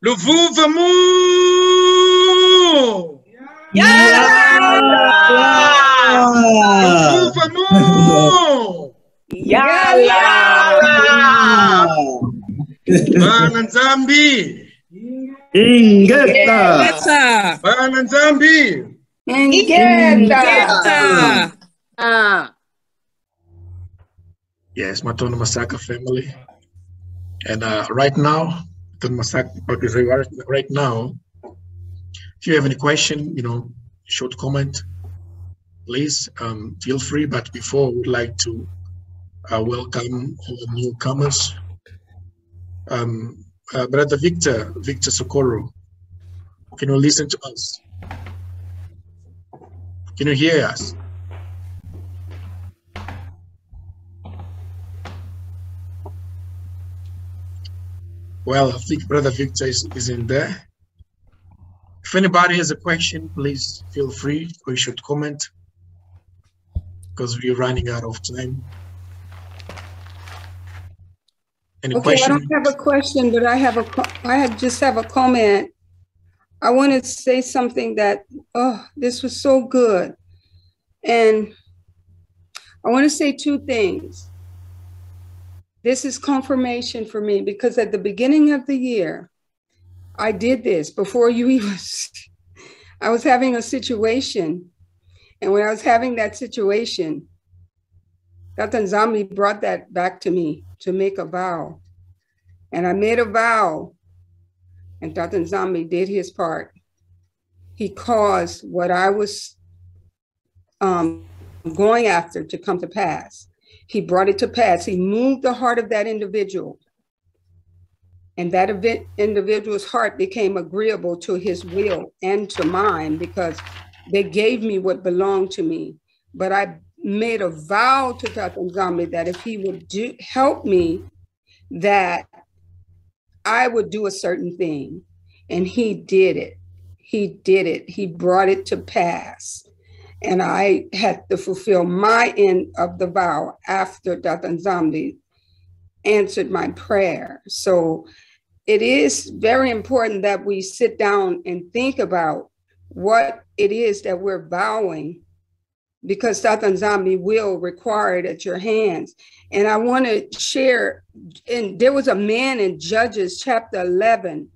Luvuvamu! Luvuvamu! Bananzambi! Ingeta! Bananzambi! Ingeta! Yes, Matono Masaka family. And right now, right now, if you have any question, short comment, please feel free. But before, we would like to welcome all the newcomers. Brother Victor Socorro, can you listen to us? Can you hear us? Well, I think Brother Victor is in there. If anybody has a question, please feel free, or you should comment, because we're running out of time. Any question? I don't have a question, but I just have a comment. I want to say something that, this was so good. And I want to say two things. This is confirmation for me, because at the beginning of the year, I did this before you even, I was having a situation. And when I was having that situation, Dr. Nzambi brought that back to me to make a vow. And I made a vow, and Dr. Nzambi did his part. He caused what I was going after to come to pass. He brought it to pass. He moved the heart of that individual. And that individual's heart became agreeable to his will and to mine, because they gave me what belonged to me. But I made a vow to Dr. Nzambi that if he would help me, that I would do a certain thing. And he did it. He did it. He brought it to pass. And I had to fulfill my end of the vow after Dr. Nzambi answered my prayer. So it is very important that we sit down and think about what it is that we're vowing, because Dr. Nzambi will require it at your hands. And I want to share, and there was a man in Judges chapter 11,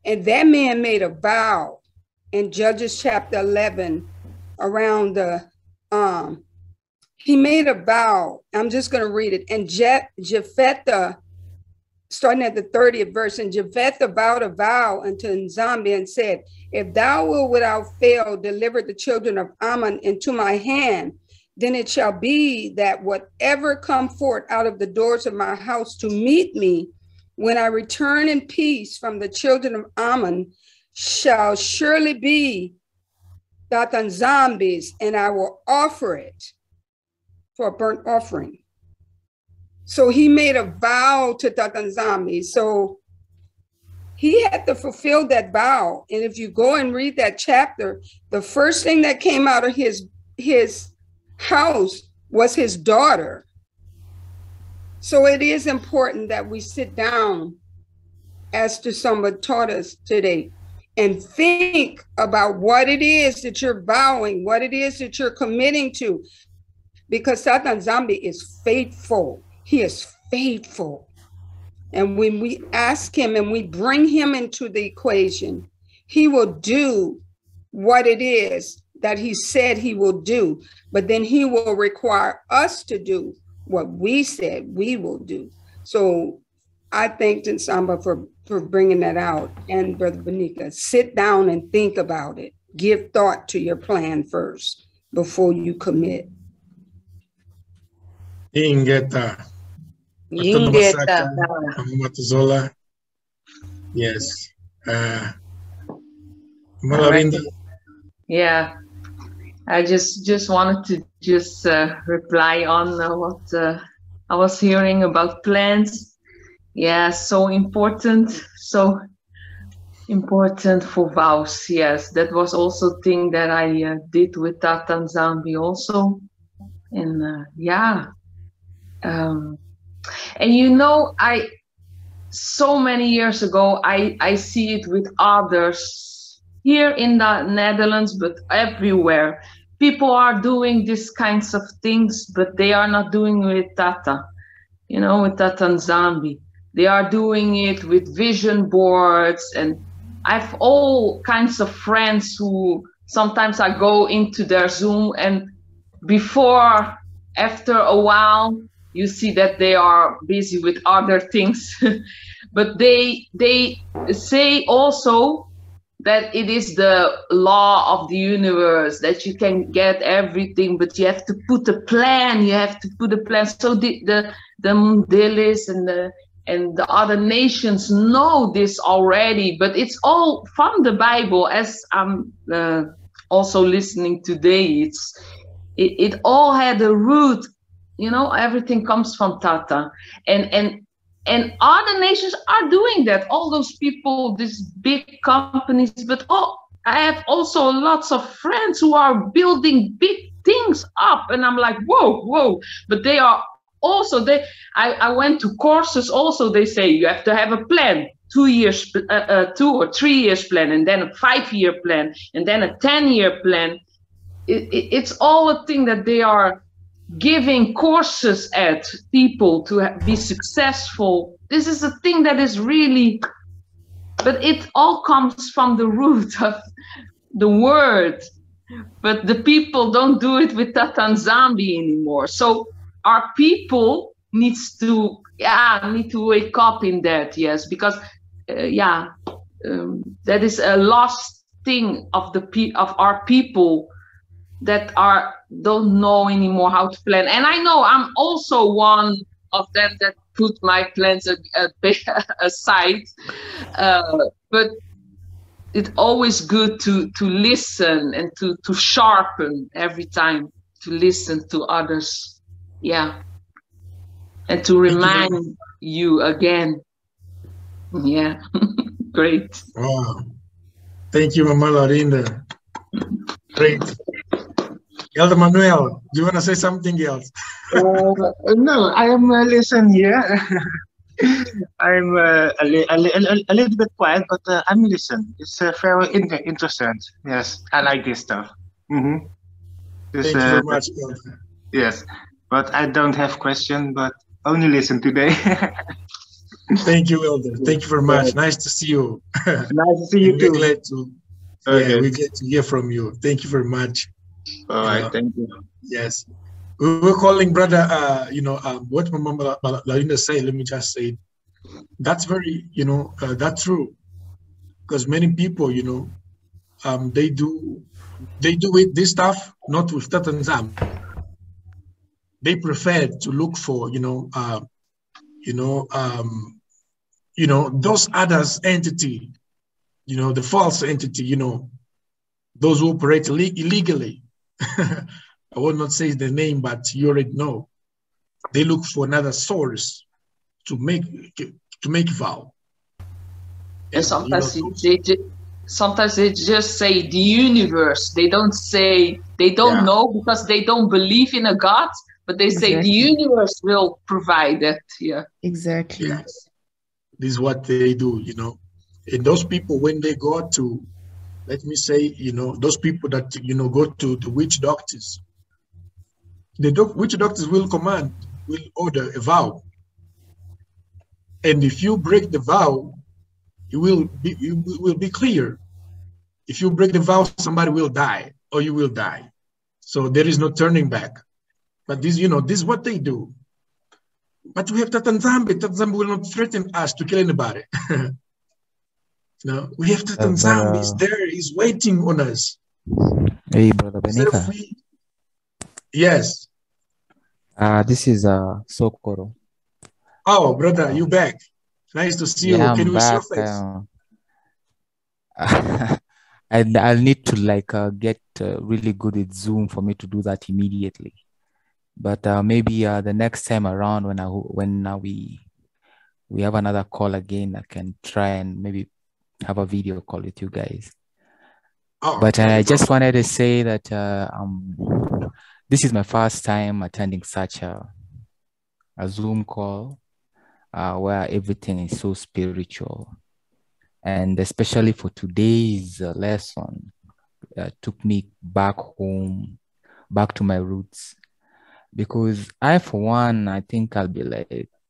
and that man made a vow in Judges chapter 11 around the, he made a vow. I'm just going to read it. And Jephthah, starting at the 30th verse, and Jephthah vowed a vow unto Nzambi and said, if thou wilt without fail deliver the children of Ammon into my hand, then it shall be that whatever come forth out of the doors of my house to meet me, when I return in peace from the children of Ammon, shall surely be Dr. Nzambi's, and I will offer it for a burnt offering. So he made a vow to Dr. Nzambi. So he had to fulfill that vow. And if you go and read that chapter, the first thing that came out of his house was his daughter. So it is important that we sit down, as to someone taught us today, and think about what it is that you're vowing, what it is that you're committing to, because Dr. Nzambi is faithful. He is faithful. And when we ask him and we bring him into the equation, he will do what it is that he said he will do, but then he will require us to do what we said we will do. So I thank Nsamba for bringing that out. And Brother Benika, sit down and think about it. Give thought to your plan first before you commit. Ingeta. Matuzola. Yes. Malavinda. Yeah. I just wanted to just reply on what I was hearing about plans. Yeah, so important for vows. Yes, that was also a thing that I did with Tata Nzambi also. And yeah. And you know, so many years ago, I see it with others here in the Netherlands, but everywhere. People are doing these kinds of things, but they are not doing it with Tata, with Tata Nzambi. They are doing it with vision boards, and I've all kinds of friends who sometimes I go into their Zoom, and after a while, you see that they are busy with other things. But they say also that it is the law of the universe that you can get everything, but you have to put a plan. So the Mundilis and the other nations know this already, but it's all from the Bible. As I'm also listening today, it all had a root. Everything comes from Tata, and other nations are doing that. All those people, these big companies, but I have also lots of friends who are building big things up, and I'm like, whoa! But they are also I went to courses. Also, they say you have to have a plan, 2 years, 2 or 3 years plan, and then a 5-year plan, and then a 10-year plan. It's all a thing that they are giving courses at people to be successful. This is a thing that is really, but it all comes from the root of the word. But the people don't do it with Tata Nzambi anymore. So our people need to wake up in that, yes, because that is a lost thing of our people that don't know anymore how to plan. And I know I'm also one of them that put my plans aside. But it's always good to listen and to sharpen every time, to listen to others. Yeah. And to remind you again. Yeah. Great. Wow. Thank you, Mama Lorinda. Great. Elder Manuel, do you want to say something else? No, I am listening here. I'm a little bit quiet, but I'm listening. It's very interesting. Yes, I like this stuff. Thank you very much, Elder. Yes, but I don't have question, but only listen today. Thank you, Elder. Thank you very much. Nice to see you. Nice to see you too. We're glad to hear from you. Thank you very much. All right, thank you. Yes, we were calling brother. What Mama Lorinda said. Let me just say, that's very, that's true, because many people, they do this stuff not with Tata Nzambi. They prefer to look for, those others entity, the false entity, those who operate illegally. I will not say the name, but you already know. They look for another source to make vow. And sometimes sometimes they just say the universe. They don't say, they don't know, because they don't believe in a God, but they say the universe will provide that. Yeah, exactly. Yes. This is what they do, And those people, when they go to, let me say, those people that, go to the witch doctors, witch doctors will order a vow. And if you break the vow, you will be clear. If you break the vow, somebody will die, or you will die. So there is no turning back. But this is what they do. But we have Tata Nzambi. Tata Nzambi will not threaten us to kill anybody. No, we have Tata Nzambi. He's there. He's waiting on us. Hey, Brother Benika. Yes. This is Sokoro. Oh, brother, you back? Nice to see you. Can we see your face? I'll need to get really good at Zoom for me to do that immediately. But maybe the next time around, when we have another call again, I can try and maybe have a video call with you guys. But I just wanted to say that this is my first time attending such a Zoom call. where everything is so spiritual. And especially for today's lesson, took me back home, back to my roots. Because I, for one, I think I'll be like,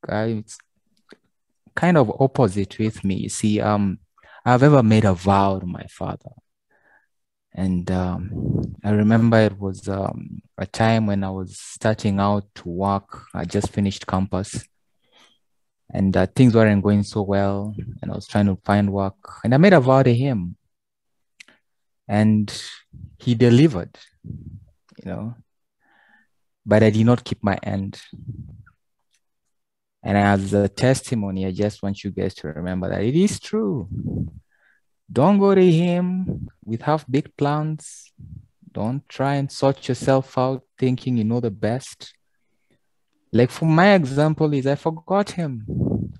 it's kind of opposite with me. You see, I've ever made a vow to my father. And I remember it was a time when I was starting out to work. I just finished campus. And things weren't going so well. And I was trying to find work. And I made a vow to him. And he delivered, you know. But I did not keep my end. And as a testimony, I just want you guys to remember that it is true. Don't go to him with half big plans. Don't try and sort yourself out thinking you know the best. Like for my example is I forgot him.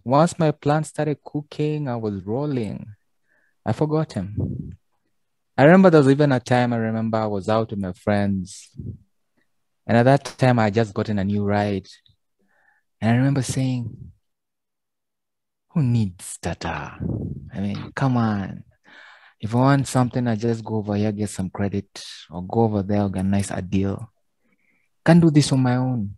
Once my plant started cooking, I was rolling. I forgot him. I remember there was even a time I was out with my friends. And at that time, I had just gotten a new ride. And I remember saying, who needs data? I mean, come on. If I want something, I just go over here, get some credit, or go over there, organize a deal. Can't do this on my own.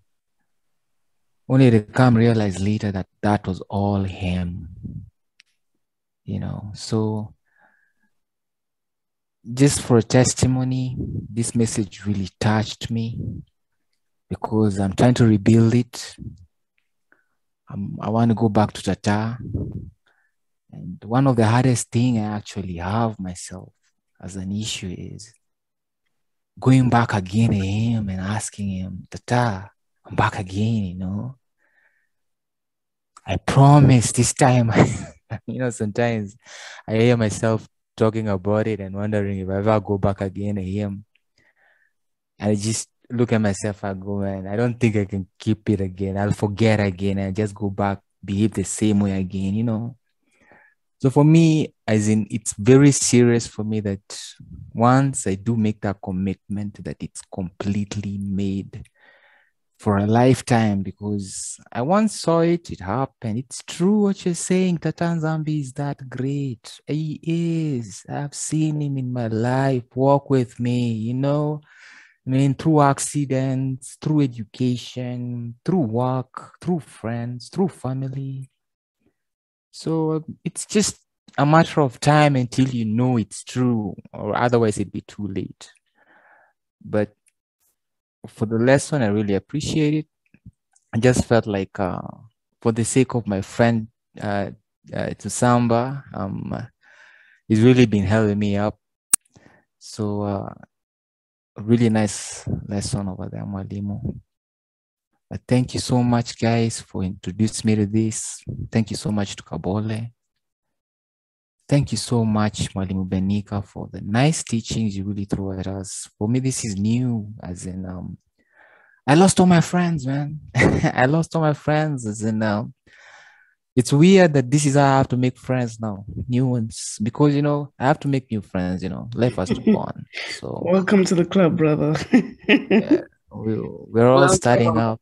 Only to come realize later that that was all him. You know, so just for a testimony, this message really touched me because I'm trying to rebuild it. I want to go back to Tata. And one of the hardest things I actually have myself as an issue is going back again to him and asking him, Tata, I'm back again, you know. I promise this time, you know, sometimes I hear myself talking about it and wondering if I ever go back again to him. And I just look at myself, I go, man, I don't think I can keep it again. I'll forget again and just go back, behave the same way again, you know. So for me, as in, it's very serious for me that once I do make that commitment that it's completely made for a lifetime, because I once saw it happened. It's true what you're saying. Tatan Zambi is that great. He is. I've seen him in my life walk with me, you know. I mean, through accidents, through education, through work, through friends, through family. So it's just a matter of time until you know it's true, or otherwise it'd be too late. But for the lesson, I really appreciate it. I just felt like for the sake of my friend Tusamba, he's really been helping me up. So a really nice lesson over there, Mwalimu. Thank you so much, guys, for introducing me to this. Thank you so much to Kabole. Thank you so much, Mwalimu Benika, for the nice teachings you really threw at us. For me, this is new, as in, I lost all my friends, man. I lost all my friends, as in, it's weird that this is how I have to make friends now, new ones, because, you know, I have to make new friends, you know, life has to go on. So welcome to the club, brother. yeah, we're all starting up.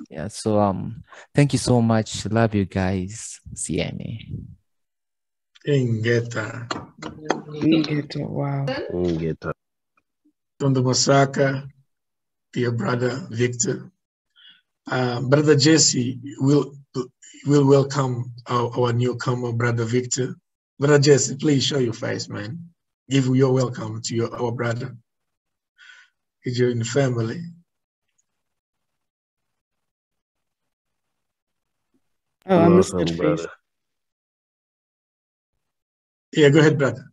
Yeah, so thank you so much. Love you guys. CMA. Ingeta. Ingeta, wow. Ingeta. From the Masaka, dear brother Victor. Brother Jesse will welcome our newcomer, brother Victor. Brother Jesse, please show your face, man. Give your welcome to our brother. You're in the family. Oh, I missed that face. Brother. Yeah, go ahead, brother.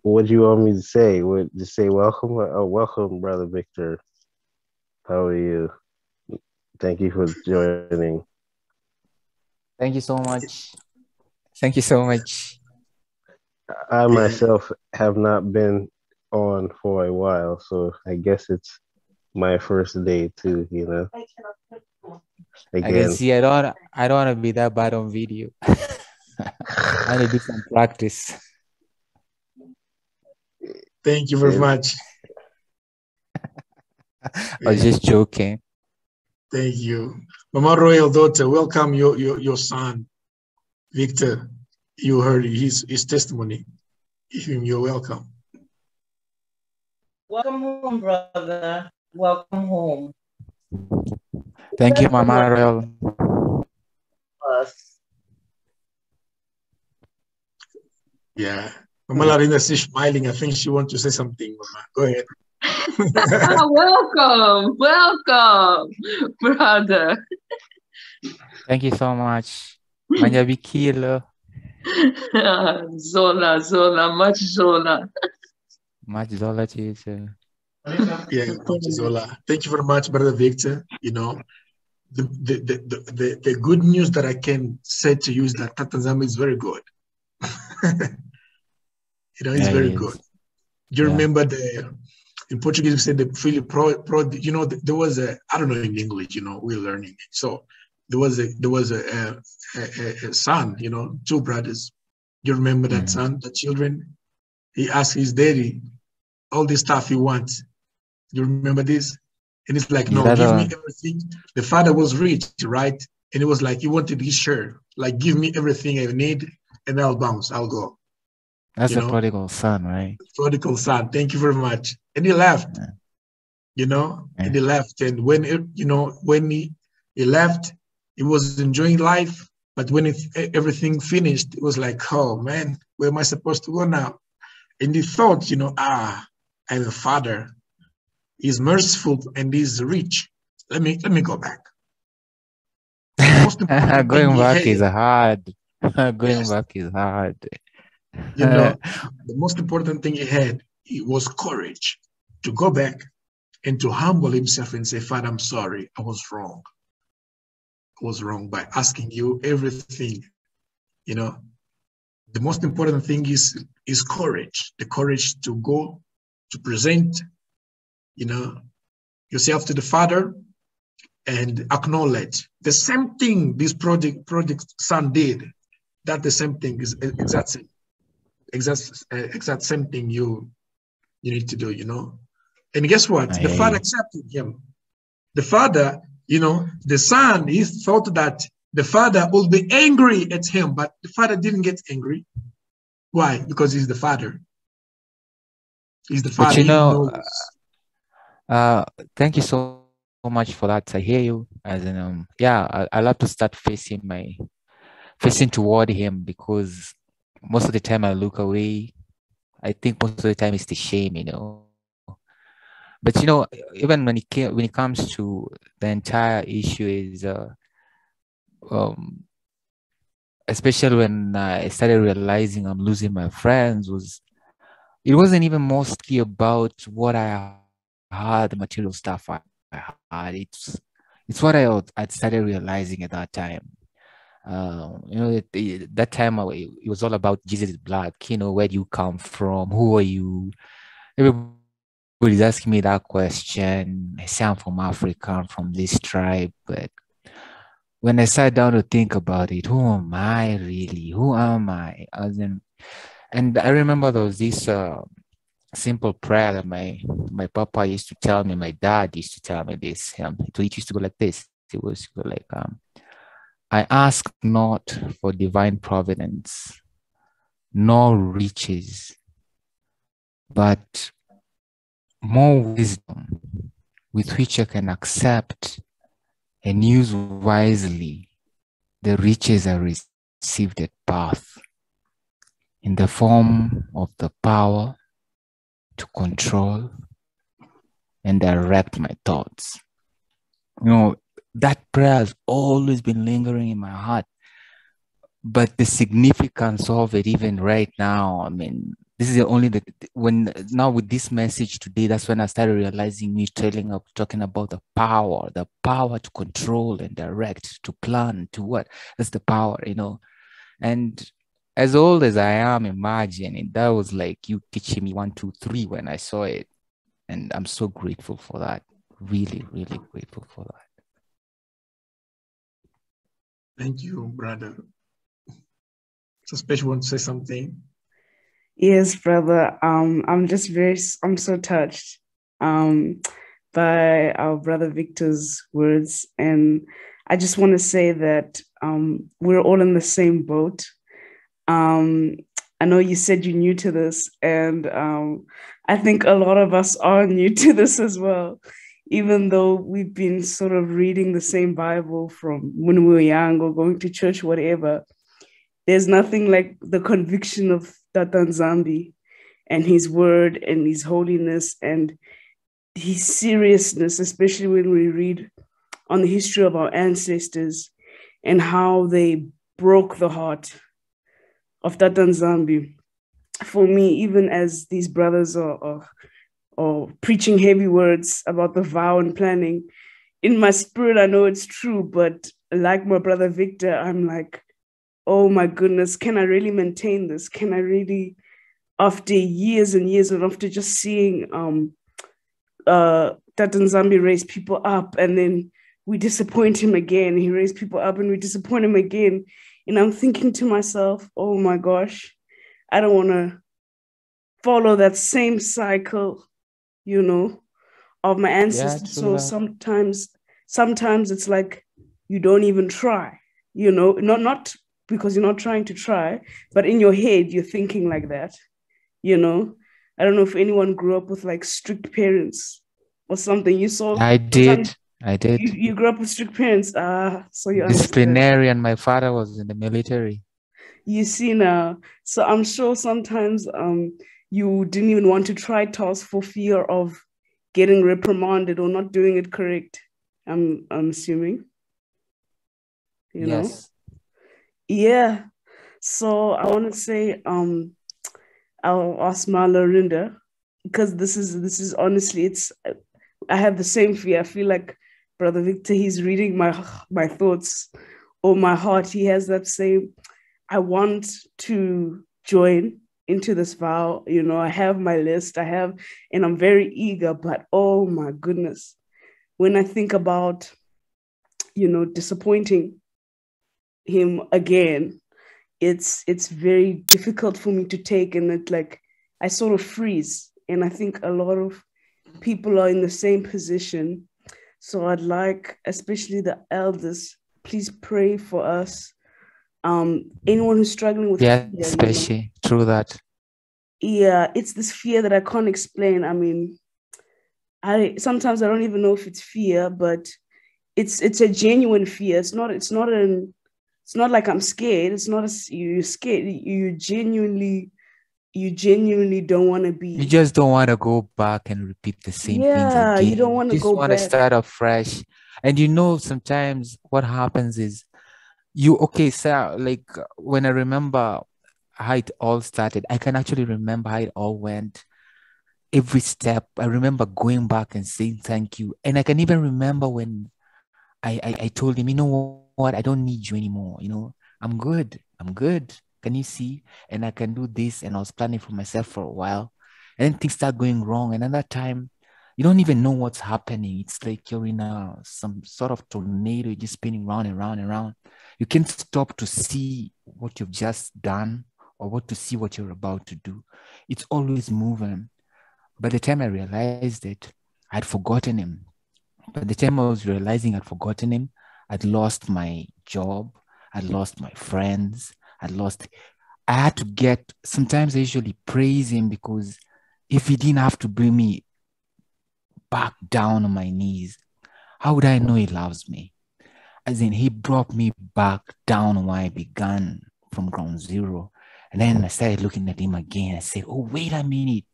What do you want me to say? Just say welcome? Welcome, brother Victor. How are you? Thank you for joining. Thank you so much. Thank you so much. I myself have not been on for a while, so I guess it's my first day too, you know. Again. I can see I don't want to be that bad on video. I want to do some practice. Thank you very much. I was just joking. Thank you. Mama Royal daughter, welcome your son, Victor. You heard his testimony. You're welcome. Welcome home, brother. Welcome home. Thank you, Mama Royal. Yeah. Mama Larina is smiling. I think she wants to say something, Mama. Go ahead. Welcome, brother. Thank you so much. Manjabi Kilo. Zola, much Zola. Much Zola to you too. Yeah, much Zola. Thank you very much, Brother Victor. You know, the good news that I can say to you is that Tatanzama is very good. You know, it's very good. Do you remember in Portuguese we said the Filho pro, you know, there was a, I don't know in English, you know, we're learning it. So there was a son, you know, two brothers. You remember that son, the children? He asked his daddy all this stuff he wants. You remember this? And it's like, no, give me everything. The father was rich, right? And it was like, he wanted his share. Like, give me everything I need and I'll bounce, I'll go. That's the prodigal son, right? Prodigal son. Thank you very much. And he left, you know, and he left. And when, when he left, he was enjoying life. But when everything finished, it was like, oh man, where am I supposed to go now? And he thought, you know, I have a father. He's merciful and he's rich. Let me go back. Going back is hard. Going back is hard. You know, the most important thing he had, it was courage to go back and to humble himself and say, Father, I'm sorry. I was wrong. I was wrong by asking you everything. You know, the most important thing is courage, the courage to go to present, you know, yourself to the Father and acknowledge the same thing this project son did. That the same thing is exact same thing you need to do, you know. And guess what? The Father accepted him. The Father, you know, the son, he thought that the Father would be angry at him, but the Father didn't get angry. Why? Because he's the Father. He's the Father. But you know, thank you so much for that. I hear you. As in, I love to start facing toward him, because most of the time I look away. I think most of the time it's the shame, you know. But you know, even when it comes to the entire issue is, especially when I started realizing I'm losing my friends, it wasn't even mostly about what I had, the material stuff I had. It's what I started realizing at that time. You know, that time it was all about Jesus' blood. You know, where do you come from? Who are you? Everybody's asking me that question. I say I'm from Africa, I'm from this tribe. But when I sat down to think about it, who am I really? Who am I? And I remember there was this simple prayer that my papa used to tell me, my dad used to tell me this. It used to go like this. It was like, I ask not for divine providence, nor riches, but more wisdom with which I can accept and use wisely the riches I received at birth in the form of the power to control and direct my thoughts. You know, that prayer has always been lingering in my heart. But the significance of it, even right now, I mean, this is now with this message today, that's when I started realizing talking about the power to control and direct, to plan, to what? That's the power, you know. And as old as I am imagining, that was like you teaching me 1, 2, 3 when I saw it. And I'm so grateful for that. Really, really grateful for that. Thank you, brother. Suspicious want to say something? Yes, brother. I'm so touched. But by our brother Victor's words. And I just want to say that we're all in the same boat. I know you said you're new to this, and I think a lot of us are new to this as well, even though we've been sort of reading the same Bible from when we were young or going to church, whatever. There's nothing like the conviction of Tata Nzambi and his word and his holiness and his seriousness, especially when we read on the history of our ancestors and how they broke the heart of Tata Nzambi. For me, even as these brothers are preaching heavy words about the vow and planning, in my spirit, I know it's true, but like my brother Victor, I'm like, oh my goodness, can I really maintain this? Can I really, after years and years and after just seeing Tata Nzambi raise people up and then we disappoint him again. He raised people up and we disappoint him again. And I'm thinking to myself, oh my gosh, I don't want to follow that same cycle, you know, of my ancestors. So sometimes it's like you don't even try, you know, not because you're not trying to try, but in your head, you're thinking like that, you know. I don't know if anyone grew up with like strict parents or something. You saw. I did. You grew up with strict parents. So you disciplinarian. My father was in the military. You see now. So I'm sure sometimes you didn't even want to try tasks for fear of getting reprimanded or not doing it correct. I'm assuming. You know? Yeah. So I want to say I'll ask Lorinda, because this is honestly, I have the same fear. I feel like Brother Victor, he's reading my thoughts or my heart. He has that same, I want to join into this vow. You know, I have my list, and I'm very eager, but oh my goodness, when I think about, you know, disappointing him again, it's very difficult for me to take, and it like I sort of freeze. And I think a lot of people are in the same position. So I'd like, especially the elders, please pray for us. Anyone who's struggling with fear, especially through that. Yeah, it's this fear that I can't explain. I mean, sometimes I don't even know if it's fear, but it's a genuine fear. It's not like I'm scared. It's not you're scared. You genuinely don't want to be. You just don't want to go back and repeat the same things again. Yeah, you don't want to go back. You just want to start afresh. And you know, sometimes what happens is like when I remember how it all started, I can actually remember how it all went. Every step, I remember going back and saying thank you. And I can even remember when I told him, you know what, I don't need you anymore. You know, I'm good. Can you see? And I can do this. And I was planning for myself for a while. And then things start going wrong. And at that time, you don't even know what's happening. It's like you're in some sort of tornado, just spinning round and round and round. You can't stop to see what you've just done or to see what you're about to do. It's always moving. By the time I realized it, I'd forgotten him. By the time I was realizing I'd forgotten him, I'd lost my job. I'd lost my friends. I had to sometimes I usually praise him, because if he didn't have to bring me back down on my knees, how would I know he loves me? As in, he brought me back down when I began from ground zero. And then I started looking at him again. I said, oh, wait a minute.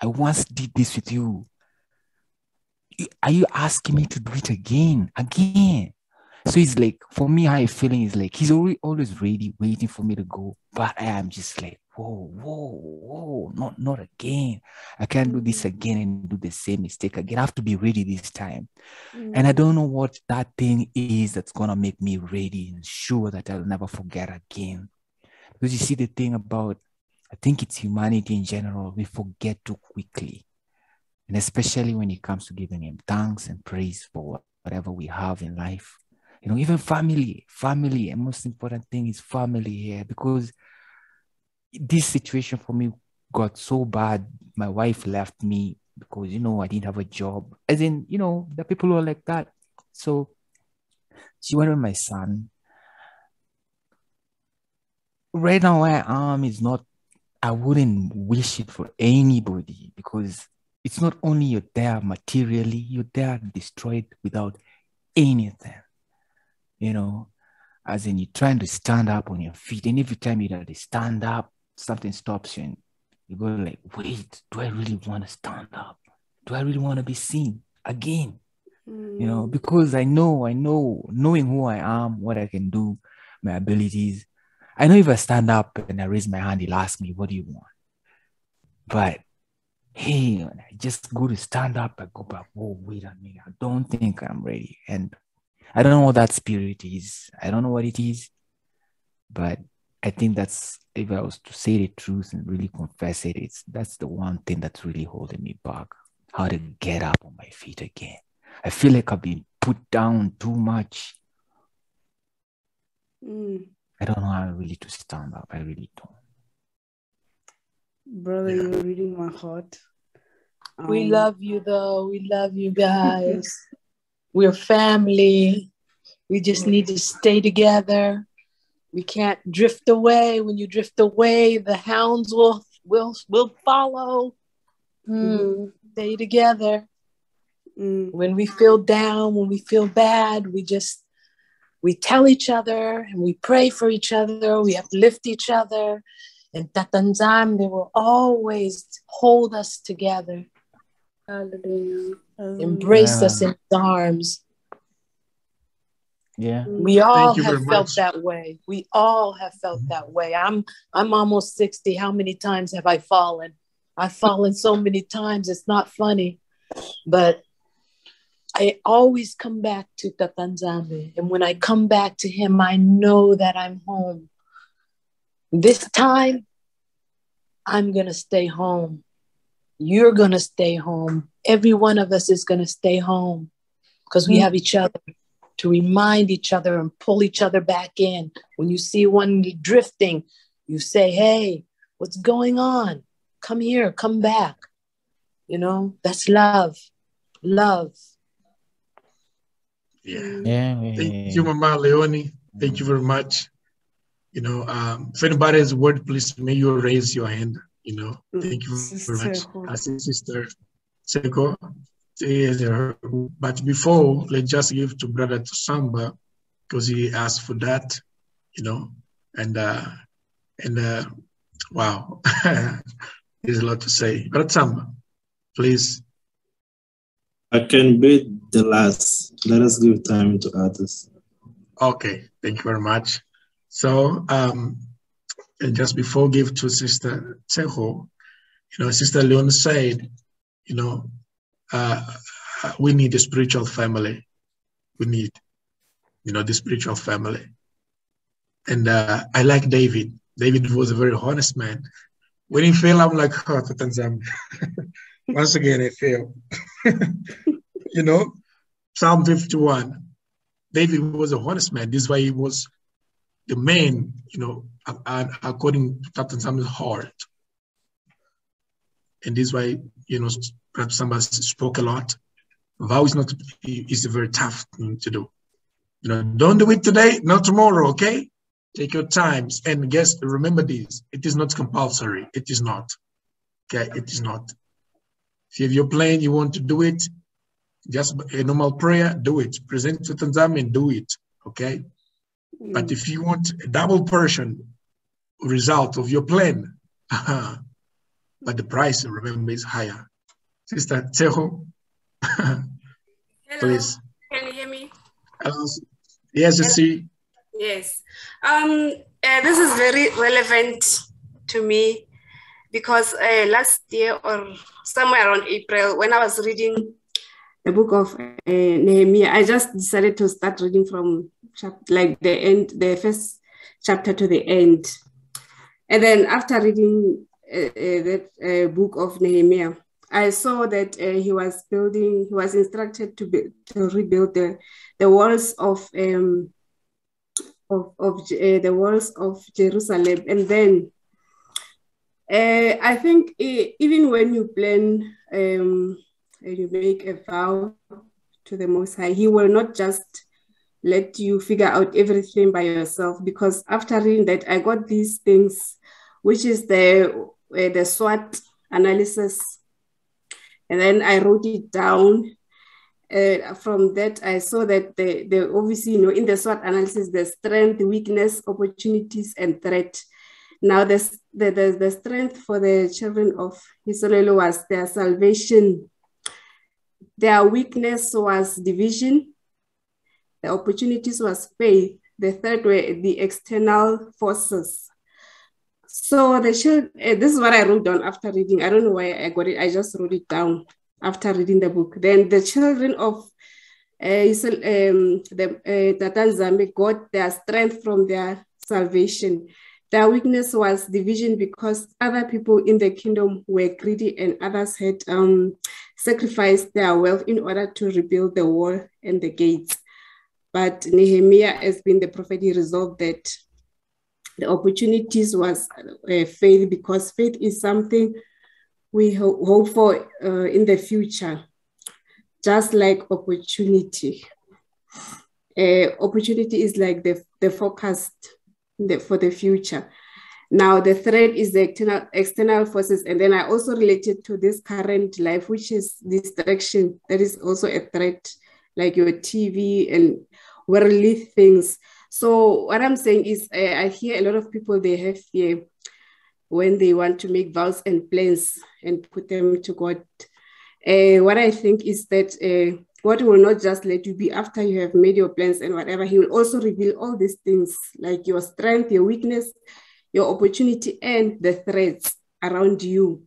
I once did this with you. Are you asking me to do it again? So it's like, for me, how I'm feeling is like, he's always ready, waiting for me to go. But I am just like, whoa, not again. I can't do this again and do the same mistake again. I have to be ready this time. And I don't know what that thing is that's going to make me ready and sure that I'll never forget again. Because you see, the thing about, I think it's humanity in general, we forget too quickly. And especially when it comes to giving him thanks and praise for whatever we have in life. You know, even family, and most important thing is family here, because this situation for me got so bad. My wife left me because, you know, I didn't have a job. As in, you know, the people who are like that. So she went with my son. Right now where I am is not, I wouldn't wish it for anybody, because it's not only you're there materially, you're there destroyed without anything, you know, as in you're trying to stand up on your feet. And every time you try to stand up, something stops you and you go like, wait, do I really want to stand up? Do I really want to be seen again? You know, because I know, knowing who I am, what I can do, my abilities. I know if I stand up and I raise my hand, he'll ask me, what do you want? But hey, when I just go to stand up, I go back, oh, wait a minute, I don't think I'm ready. And I don't know what that spirit is. I don't know what it is. But I think that's, if I was to say the truth and really confess it, that's the one thing that's really holding me back. How to get up on my feet again. I feel like I've been put down too much. I don't know how really to stand up. I really don't. Brother, you're reading my heart. We love you, though. We love you guys. We're family. We just need to stay together. We can't drift away. When you drift away, the hounds will follow. Stay together. When we feel down, when we feel bad, we tell each other and we pray for each other. We uplift each other. And Tatanzam, will always hold us together. Hallelujah. Embrace us in his arms. Yeah. We all have felt that way. We all have felt that way. I'm almost 60. How many times have I fallen? I've fallen so many times. It's not funny. But I always come back to Tatanzame. And when I come back to him, I know that I'm home. This time, I'm going to stay home. You're going to stay home. Every one of us is going to stay home because we have each other to remind each other and pull each other back in. When you see one drifting, you say, hey, what's going on? Come here, come back. You know, that's love. Love. Yeah. Thank you, Mama Leonie. Thank you very much. You know, if anybody has a word, please may you raise your hand. You know, thank you very much. I see Sister Seko. But before, let's just give to Brother Tsamba because he asked for that. You know, and wow, there's a lot to say. Brother Tsamba, please. I can be the last. Let us give time to others. Okay, thank you very much. So, and just before give to Sister Tseho, you know, Sister Leon said, you know, we need a spiritual family. We need, you know, the spiritual family. And I like David. David was a very honest man. When he failed, I'm like, oh, Tatanzam. Once again, I failed. You know, Psalm 51. David was a honest man. This is why he was the man, you know, according to Tatanzam's heart. And this is why, you know, perhaps somebody spoke a lot. VOW is a very tough thing to do. You know, don't do it today, not tomorrow, okay? Take your times. And remember this, it is not compulsory. It is not, okay? It is not. If you have your plan, you want to do it, just a normal prayer, do it. Present to Tanzam and do it, okay? But if you want a double portion result of your plan, but the price, remember, is higher. Sister Tseho, please. Can you hear me? Hello. Yes, you see. Yes. This is very relevant to me because last year or somewhere around April, when I was reading the book of Nehemiah, I just decided to start reading from like the end, the first chapter to the end. And then after reading that book of Nehemiah, I saw that he was instructed to rebuild the walls of the walls of Jerusalem. And then I think even when you plan, you make a vow to the Most High, He will not just let you figure out everything by yourself, because after reading that, I got these things, which is the SWOT analysis. And then I wrote it down. From that, I saw that the obviously, in the SWOT analysis, the strength, weakness, opportunities, and threat. Now, the strength for the children of NSILU was their salvation. Their weakness was division. The opportunities was faith. The third were the external forces. So the children, this is what I wrote down after reading. I don't know why I got it. I just wrote it down after reading the book. Then the children of Tatanzame got their strength from their salvation. Their weakness was division, because other people in the kingdom were greedy and others had sacrificed their wealth in order to rebuild the wall and the gates. But Nehemiah, has been the prophet, he resolved that. The opportunities was faith, because faith is something we hope for in the future, just like opportunity. Opportunity is like the forecast for the future. Now, the threat is the external forces. And then I also related to this current life, which is distraction. That is also a threat, like your TV and worldly things. So what I'm saying is, I hear a lot of people, they have fear when they want to make vows and plans and put them to God. What I think is that God will not just let you be after you have made your plans and whatever. He will also reveal all these things, like your strength, your weakness, your opportunity, and the threats around you.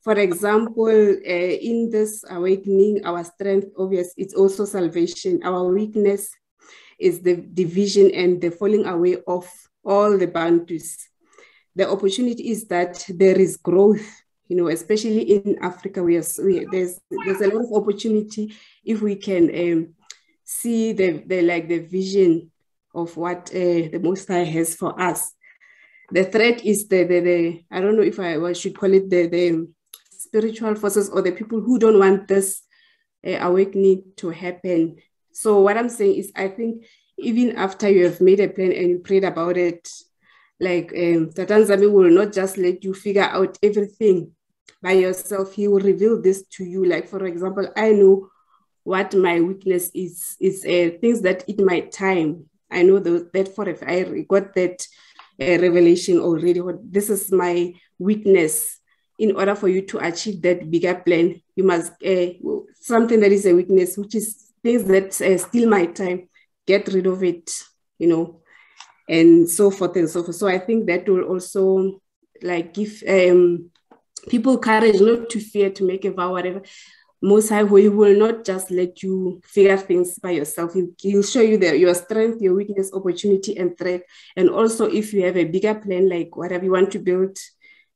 For example, in this awakening, our strength, obviously, it's also salvation. Our weakness is the division and the falling away of all the boundaries. The opportunity is that there is growth, especially in Africa, there's a lot of opportunity if we can see the vision of what the Most High has for us. The threat is the I don't know if I should call it the spiritual forces, or the people who don't want this awakening to happen. So what I'm saying is, I think even after you have made a plan and you prayed about it, like Tatanzame will not just let you figure out everything by yourself. He will reveal this to you. Like, for example, I know what my weakness is things that eat my time. I know that for if I got that revelation already. This is my weakness. In order for you to achieve that bigger plan, you must something that is a weakness, which is things that steal my time, get rid of it, and so forth and so forth. So I think that will also like give people courage not to fear to make a vow, whatever. Most High, He will not just let you figure things by yourself. He'll show you your strength, your weakness, opportunity, and threat. And also, if you have a bigger plan, like whatever you want to build,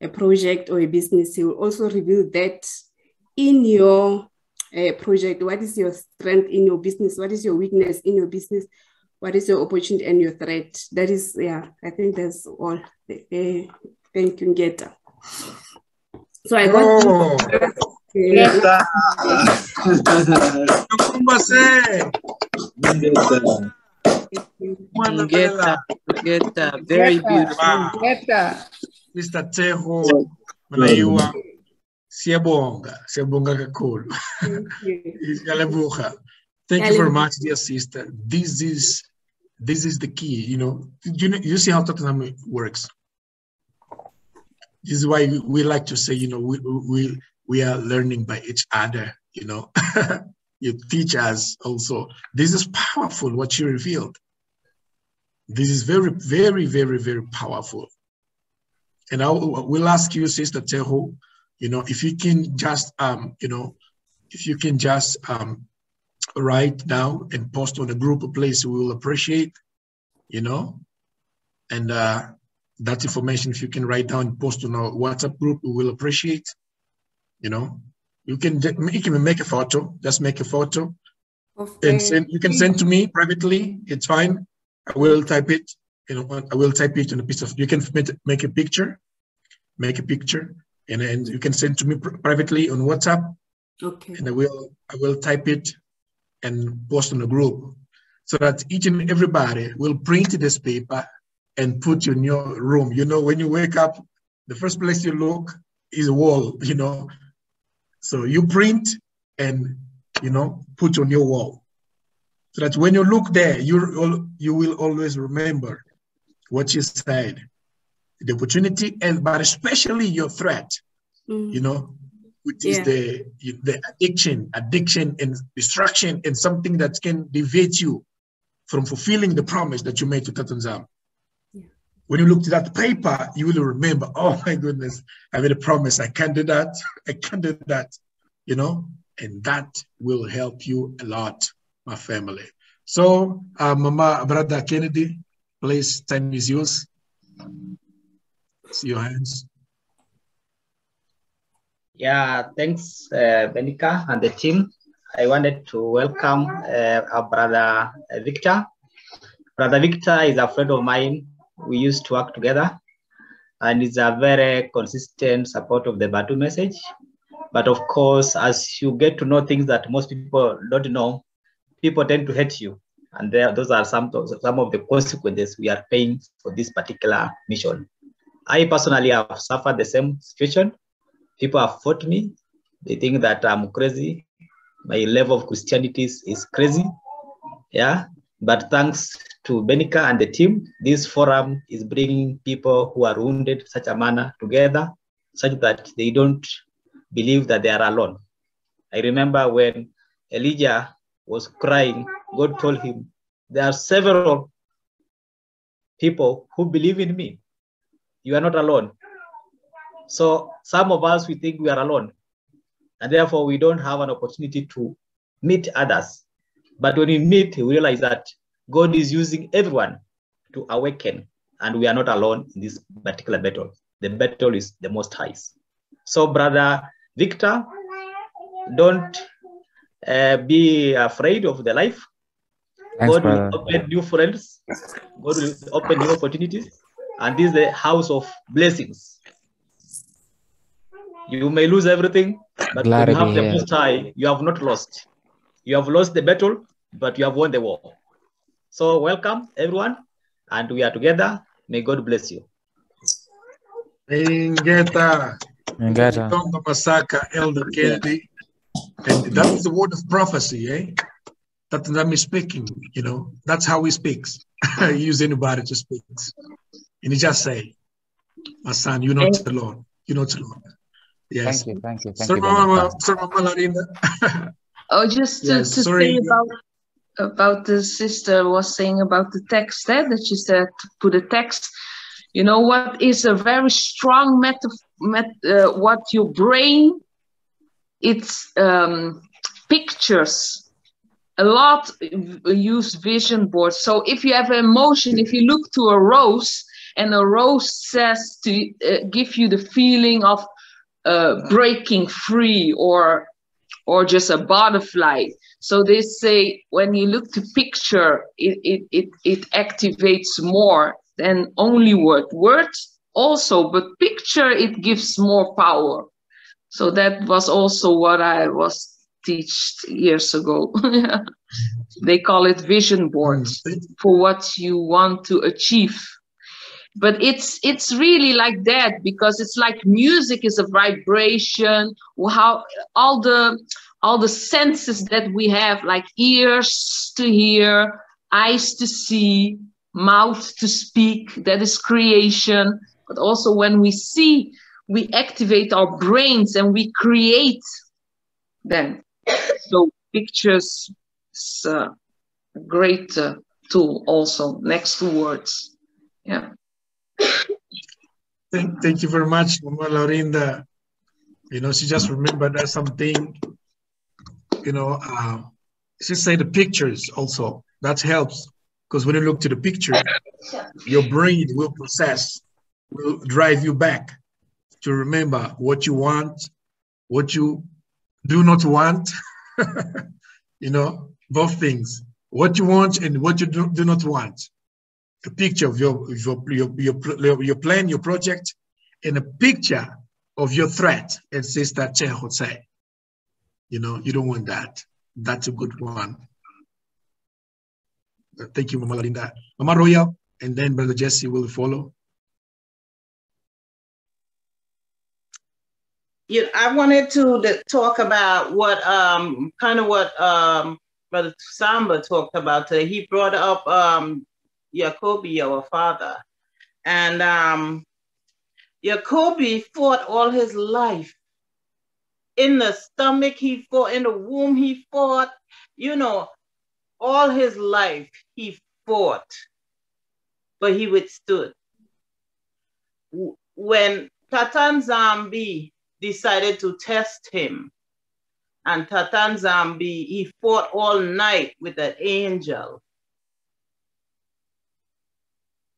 a project or a business, He will also reveal that in your project. What is your strength in your business? What is your weakness in your business? What is your opportunity and your threat? That is, I think that's all. Thank you, Ngeta. So I got... Ngeta. Very beautiful. Ngeta. Mr. Teho, Manaiwa, Siyabonga kakhulu. Thank you very much, dear sister. This is the key, you see how Tottenham works. This is why we like to say, we are learning by each other, You teach us also. This is powerful, what you revealed. This is very, very, very, very powerful. And I will ask you, Sister Teho, if you can just, write down and post on a group place, we will appreciate, and that information, if you can write down and post on our WhatsApp group, we will appreciate, You can make a photo, just make a photo, and you can send to me privately, it's fine. I will type it, I will type it on a piece of, you can make a picture, make a picture, and you can send to me privately on WhatsApp. Okay. And I will type it and post on the group, so that each and everybody will print this paper and put in your room. You know, when you wake up, the first place you look is a wall, you know. So you print and, you know, put on your wall, so that when you look there, you will always remember what you said, the opportunity, but especially your threat, you know, which is the addiction and distraction, and something that can deviate you from fulfilling the promise that you made to Tatanzam. When you look to that paper, you will remember, oh my goodness, I made a promise. I can't do that. I can't do that, you know, and that will help you a lot, my family. So, Mama, Brother Kennedy, please, time is yours. See your hands. Yeah, thanks, Benika and the team. I wanted to welcome our brother Victor. Brother Victor is a friend of mine. We used to work together, and is a very consistent support of the Batu message. But of course, as you get to know things that most people don't know, people tend to hate you. And those are some of the consequences we are paying for this particular mission. I personally have suffered the same situation. People have fought me. They think that I'm crazy. My level of Christianity is crazy. Yeah. But thanks to Benika and the team, this forum is bringing people who are wounded in such a manner together, such that they don't believe that they are alone. I remember when Elijah was crying, God told him, there are several people who believe in me. You are not alone. So some of us, we think we are alone, and therefore we don't have an opportunity to meet others. But when we meet, we realize that God is using everyone to awaken, and we are not alone in this particular battle. The battle is the Most High's. So, Brother Victor, don't be afraid of the life. Thanks, God brother. will open new friends. God will open new opportunities. And this is the house of blessings. You may lose everything, but when you have the Most High, you have not lost. You have lost the battle, but you have won the war. So welcome, everyone. And we are together. May God bless you. Ingeta. Tonga Masaka, Elder Kennedy. And that is the word of prophecy, eh? That's me speaking, you know. That's how he speaks. He use anybody to speak. And he just say, my son, you're not alone. You're not alone. Yes. Thank you. Sir Mama Larinda. Oh, just to say about the sister was saying about the text, that she said to put a text. You know what is a very strong what your brain, it's pictures. A lot use vision boards. So if you have an emotion, if you look to a rose and a rose says to give you the feeling of breaking free or just a butterfly. So they say when you look to picture, it activates more than only word. Words also, but picture, it gives more power. So that was also what I was taught years ago. They call it vision boards for what you want to achieve. But it's really like that, because it's like music is a vibration. How all the senses that we have, like ears to hear, eyes to see, mouth to speak, that is creation. But also when we see, we activate our brains and we create them. So pictures is a great tool also, next to words. Yeah. Thank you very much, Mama Laurinda. You know, she just remembered something, you know, she said the pictures also, that helps. Because when you look to the picture, your brain will process, will drive you back to remember what you want, what you do not want, you know, both things, what you want and what you do not want. A picture of your plan, your project, in a picture of your threat and says that Che Jose. You know, you don't want that. That's a good one. Thank you, Mama Linda. Mama Royal, and then Brother Jesse will follow. Yeah, I wanted to talk about what kind of what Brother Samba talked about today. He brought up Jacoby, our father, and Jacoby fought all his life. In the stomach, he fought. In the womb, he fought. You know, all his life he fought, but he withstood. When Tatan Zambi decided to test him, and Tatan Zambi, he fought all night with an angel.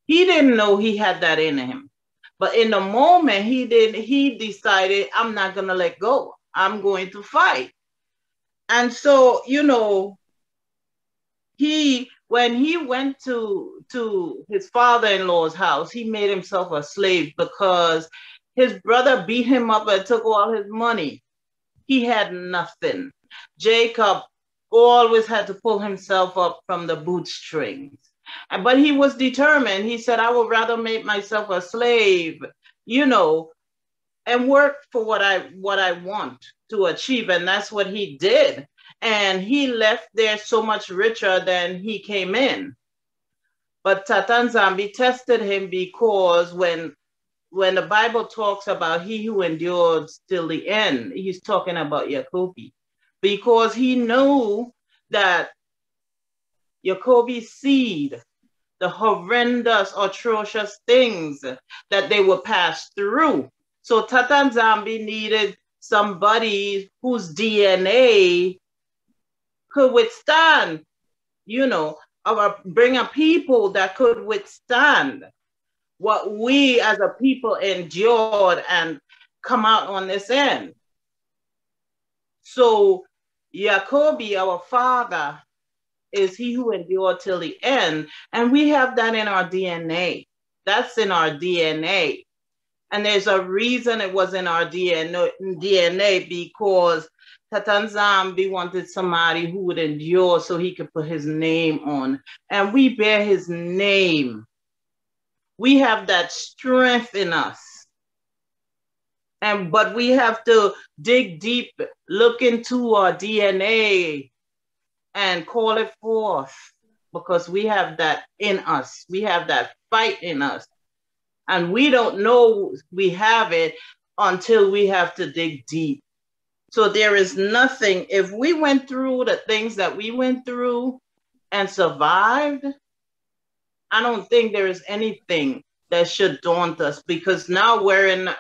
He didn't know he had that in him. But in the moment he decided, I'm not gonna let go. I'm going to fight. And so, you know, when he went to his father-in-law's house, he made himself a slave because his brother beat him up and took all his money. He had nothing. Jacob always had to pull himself up from the bootstrings. But he was determined. He said, I would rather make myself a slave, you know, and work for what I want to achieve. And that's what he did. And he left there so much richer than he came in. But Tatan Zambi tested him because when the Bible talks about he who endures till the end, he's talking about Jacoby. Because he knew that Jacoby's seed, the horrendous, atrocious things that they would pass through. So Tatan Zambi needed somebody whose DNA could withstand, you know, or bring a people that could withstand what we as a people endured and come out on this end. So Jacoby, our father, is he who endured till the end. And we have that in our DNA. That's in our DNA. And there's a reason it was in our DNA because Tatan Zambi wanted somebody who would endure so he could put his name on. And we bear his name. We have that strength in us. But we have to dig deep, look into our DNA and call it forth because we have that in us. We have that fight in us. And we don't know we have it until we have to dig deep. So there is nothing, if we went through the things that we went through and survived, I don't think there is anything that should daunt us because now we're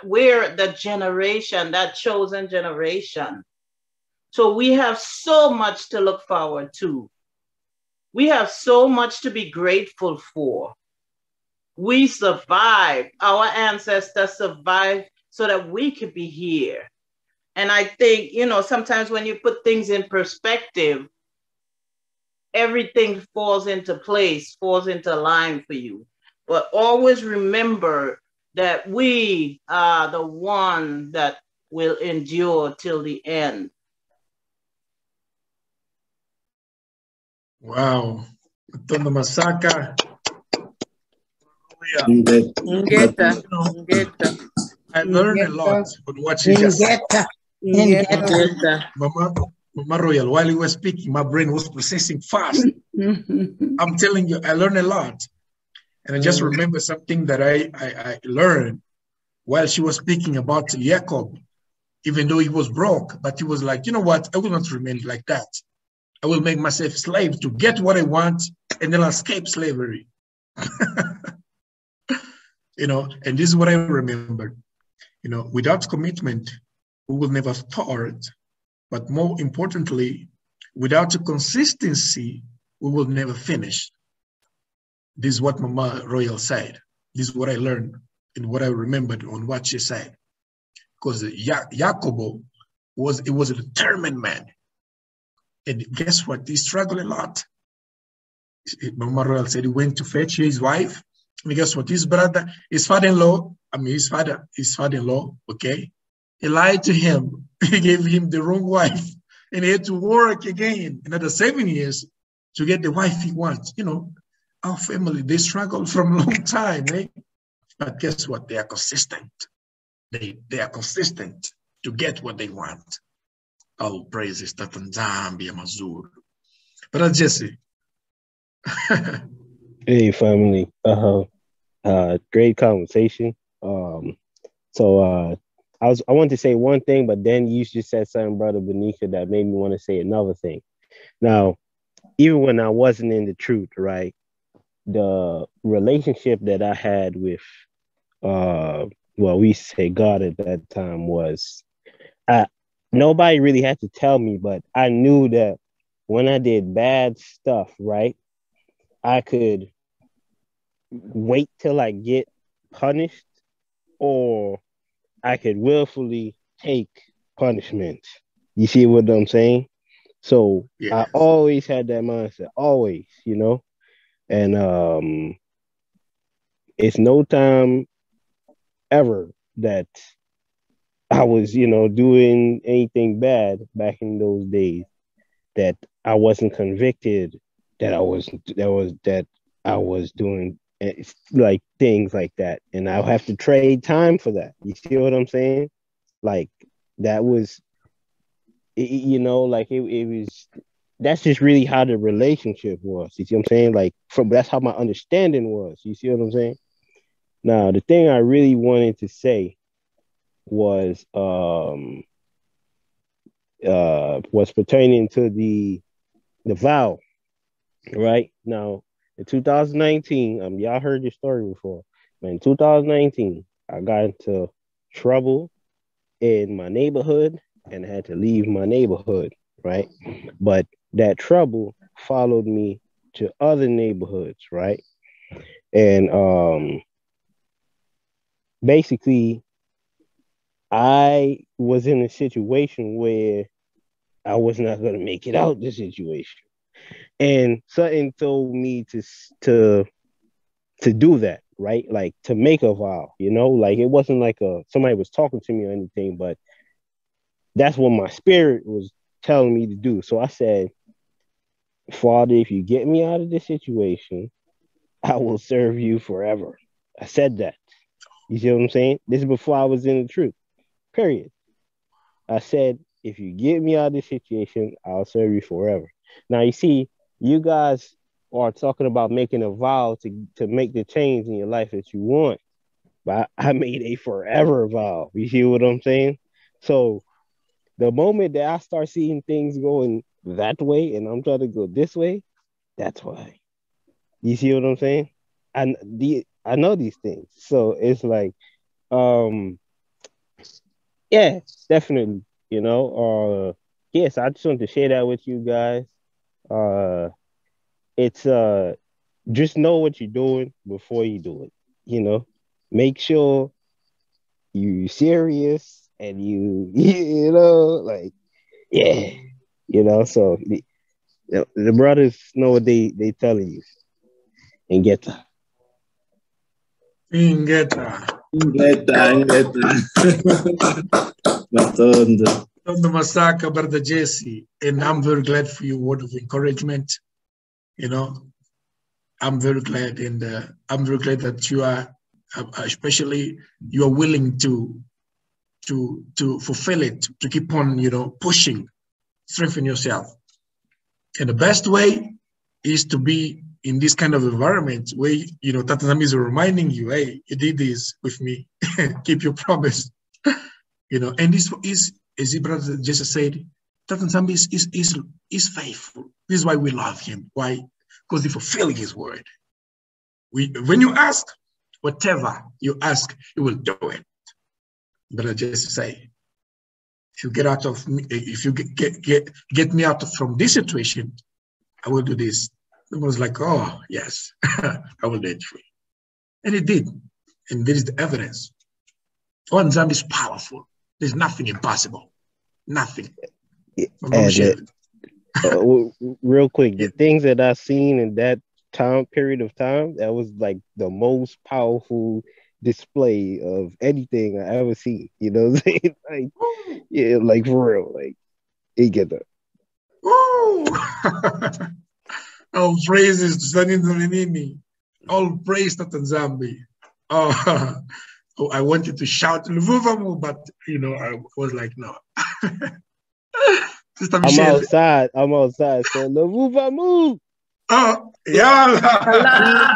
the generation, that chosen generation. So we have so much to look forward to. We have so much to be grateful for. We survived. Our ancestors survived so that we could be here. And I think, you know, sometimes when you put things in perspective, everything falls into place, falls into line for you. But always remember that we are the one that will endure till the end. Wow. Tondo Masaka. I learned a lot from what she just said. Mama Royal, while you were speaking, my brain was processing fast. I'm telling you, I learned a lot. And I just remember something that I learned while she was speaking about Jacob, even though he was broke, but he was like, you know what? I will not remain like that. I will make myself a slave to get what I want, and then I'll escape slavery. You know, and this is what I remembered. You know, without commitment, we will never start. But more importantly, without a consistency, we will never finish. This is what Mama Royal said. This is what I learned and what I remembered on what she said. Because Jacobo was a determined man. And guess what? He struggled a lot. Mama Royal said he went to fetch his wife. And guess what? His father-in-law his father-in-law, okay? He lied to him. He gave him the wrong wife, and he had to work again another 7 years to get the wife he wants. You know, our family, they struggle from a long time, eh? But guess what? They are consistent. They are consistent to get what they want. All praises to Tanzania, Mazur. But Jesse. Hey, family. Great conversation. I wanted to say one thing, but then you just said something, Brother Benika, that made me want to say another thing. Now, even when I wasn't in the truth, right, the relationship that I had with, we say God at that time was, nobody really had to tell me, but I knew that when I did bad stuff, right, I could wait till I get punished, or I could willfully take punishment. You see what I'm saying? So yes. I always had that mindset, always, you know, and it's no time ever that I was, you know, doing anything bad back in those days that I wasn't convicted that I was doing like things like that, and I'll have to trade time for that. You see what I'm saying? Like that was, you know, like it was. That's just really how the relationship was. You see what I'm saying? Like that's how my understanding was. You see what I'm saying? Now the thing I really wanted to say was pertaining to the vow, right? Now in 2019, y'all heard this story before, but in 2019, I got into trouble in my neighborhood and I had to leave my neighborhood, right? But that trouble followed me to other neighborhoods, right? And basically, I was in a situation where I was not going to make it out the situation. And something told me to do that, right? Like to make a vow, you know, like it wasn't like somebody was talking to me or anything, but that's what my spirit was telling me to do. So I said, Father, if you get me out of this situation, I will serve you forever. I said that. You see what I'm saying? This is before I was in the truth, period. I said, if you get me out of this situation, I'll serve you forever. Now, you see, you guys are talking about making a vow to make the change in your life that you want. But I made a forever vow. You see what I'm saying? So the moment that I start seeing things going that way and I'm trying to go this way, that's why. You see what I'm saying? I know these things. So it's like, yeah, definitely, you know. Yes, I just want to share that with you guys. It's just know what you're doing before you do it. You know, make sure you're serious and you know, like, yeah, you know. So the brothers know what they telling you, and get that. Masaka, Brother Jesse, and I'm very glad for your word of encouragement. You know, I'm very glad, and I'm very glad that you are, especially you are willing to fulfill it, to keep on, you know, pushing, strengthen yourself. And the best way is to be in this kind of environment where, you know, Tatanami is reminding you, hey, you did this with me, keep your promise, you know. And this is, as the brother just said, Tatanami is faithful. This is why we love him. Why? Because he fulfilled his word. When you ask, whatever you ask, he will do it. But I just say, if you get out of me, if you get me out from this situation, I will do this. It was like, oh yes, I will do it for you, and it did. And there is the evidence. One Zam is powerful. There's nothing impossible. Nothing. Real quick, the things that I've seen in that period of time, that was like the most powerful display of anything I ever seen. You know what I'm saying? Like, yeah, like for real. Like, he get that. All praises to Sanin Zaninini. All praise to Tanzambi. Oh, I wanted to shout Luvuvamu, but I was like, no. Sister Michelle. I'm outside saying Luvuvamu. Oh, yeah.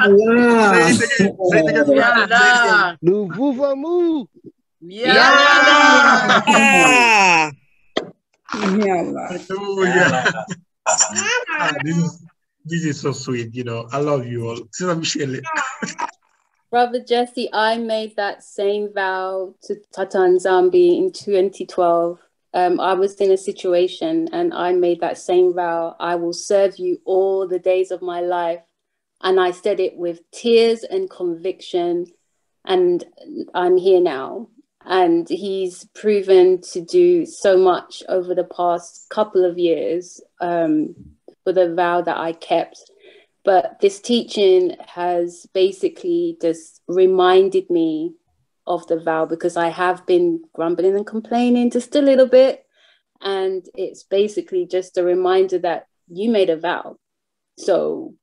Say it again. Say it again. Luvuvamu. Yeah. This is so sweet. I love you all. Sister Michelle. Brother Jesse, I made that same vow to Tata Nzambi in 2012. I was in a situation and I made that same vow. I will serve you all the days of my life. And I said it with tears and conviction. And I'm here now. And he's proven to do so much over the past couple of years for the vow that I kept. But this teaching has basically just reminded me of the vow, because I have been grumbling and complaining just a little bit. And it's basically just a reminder that you made a vow. So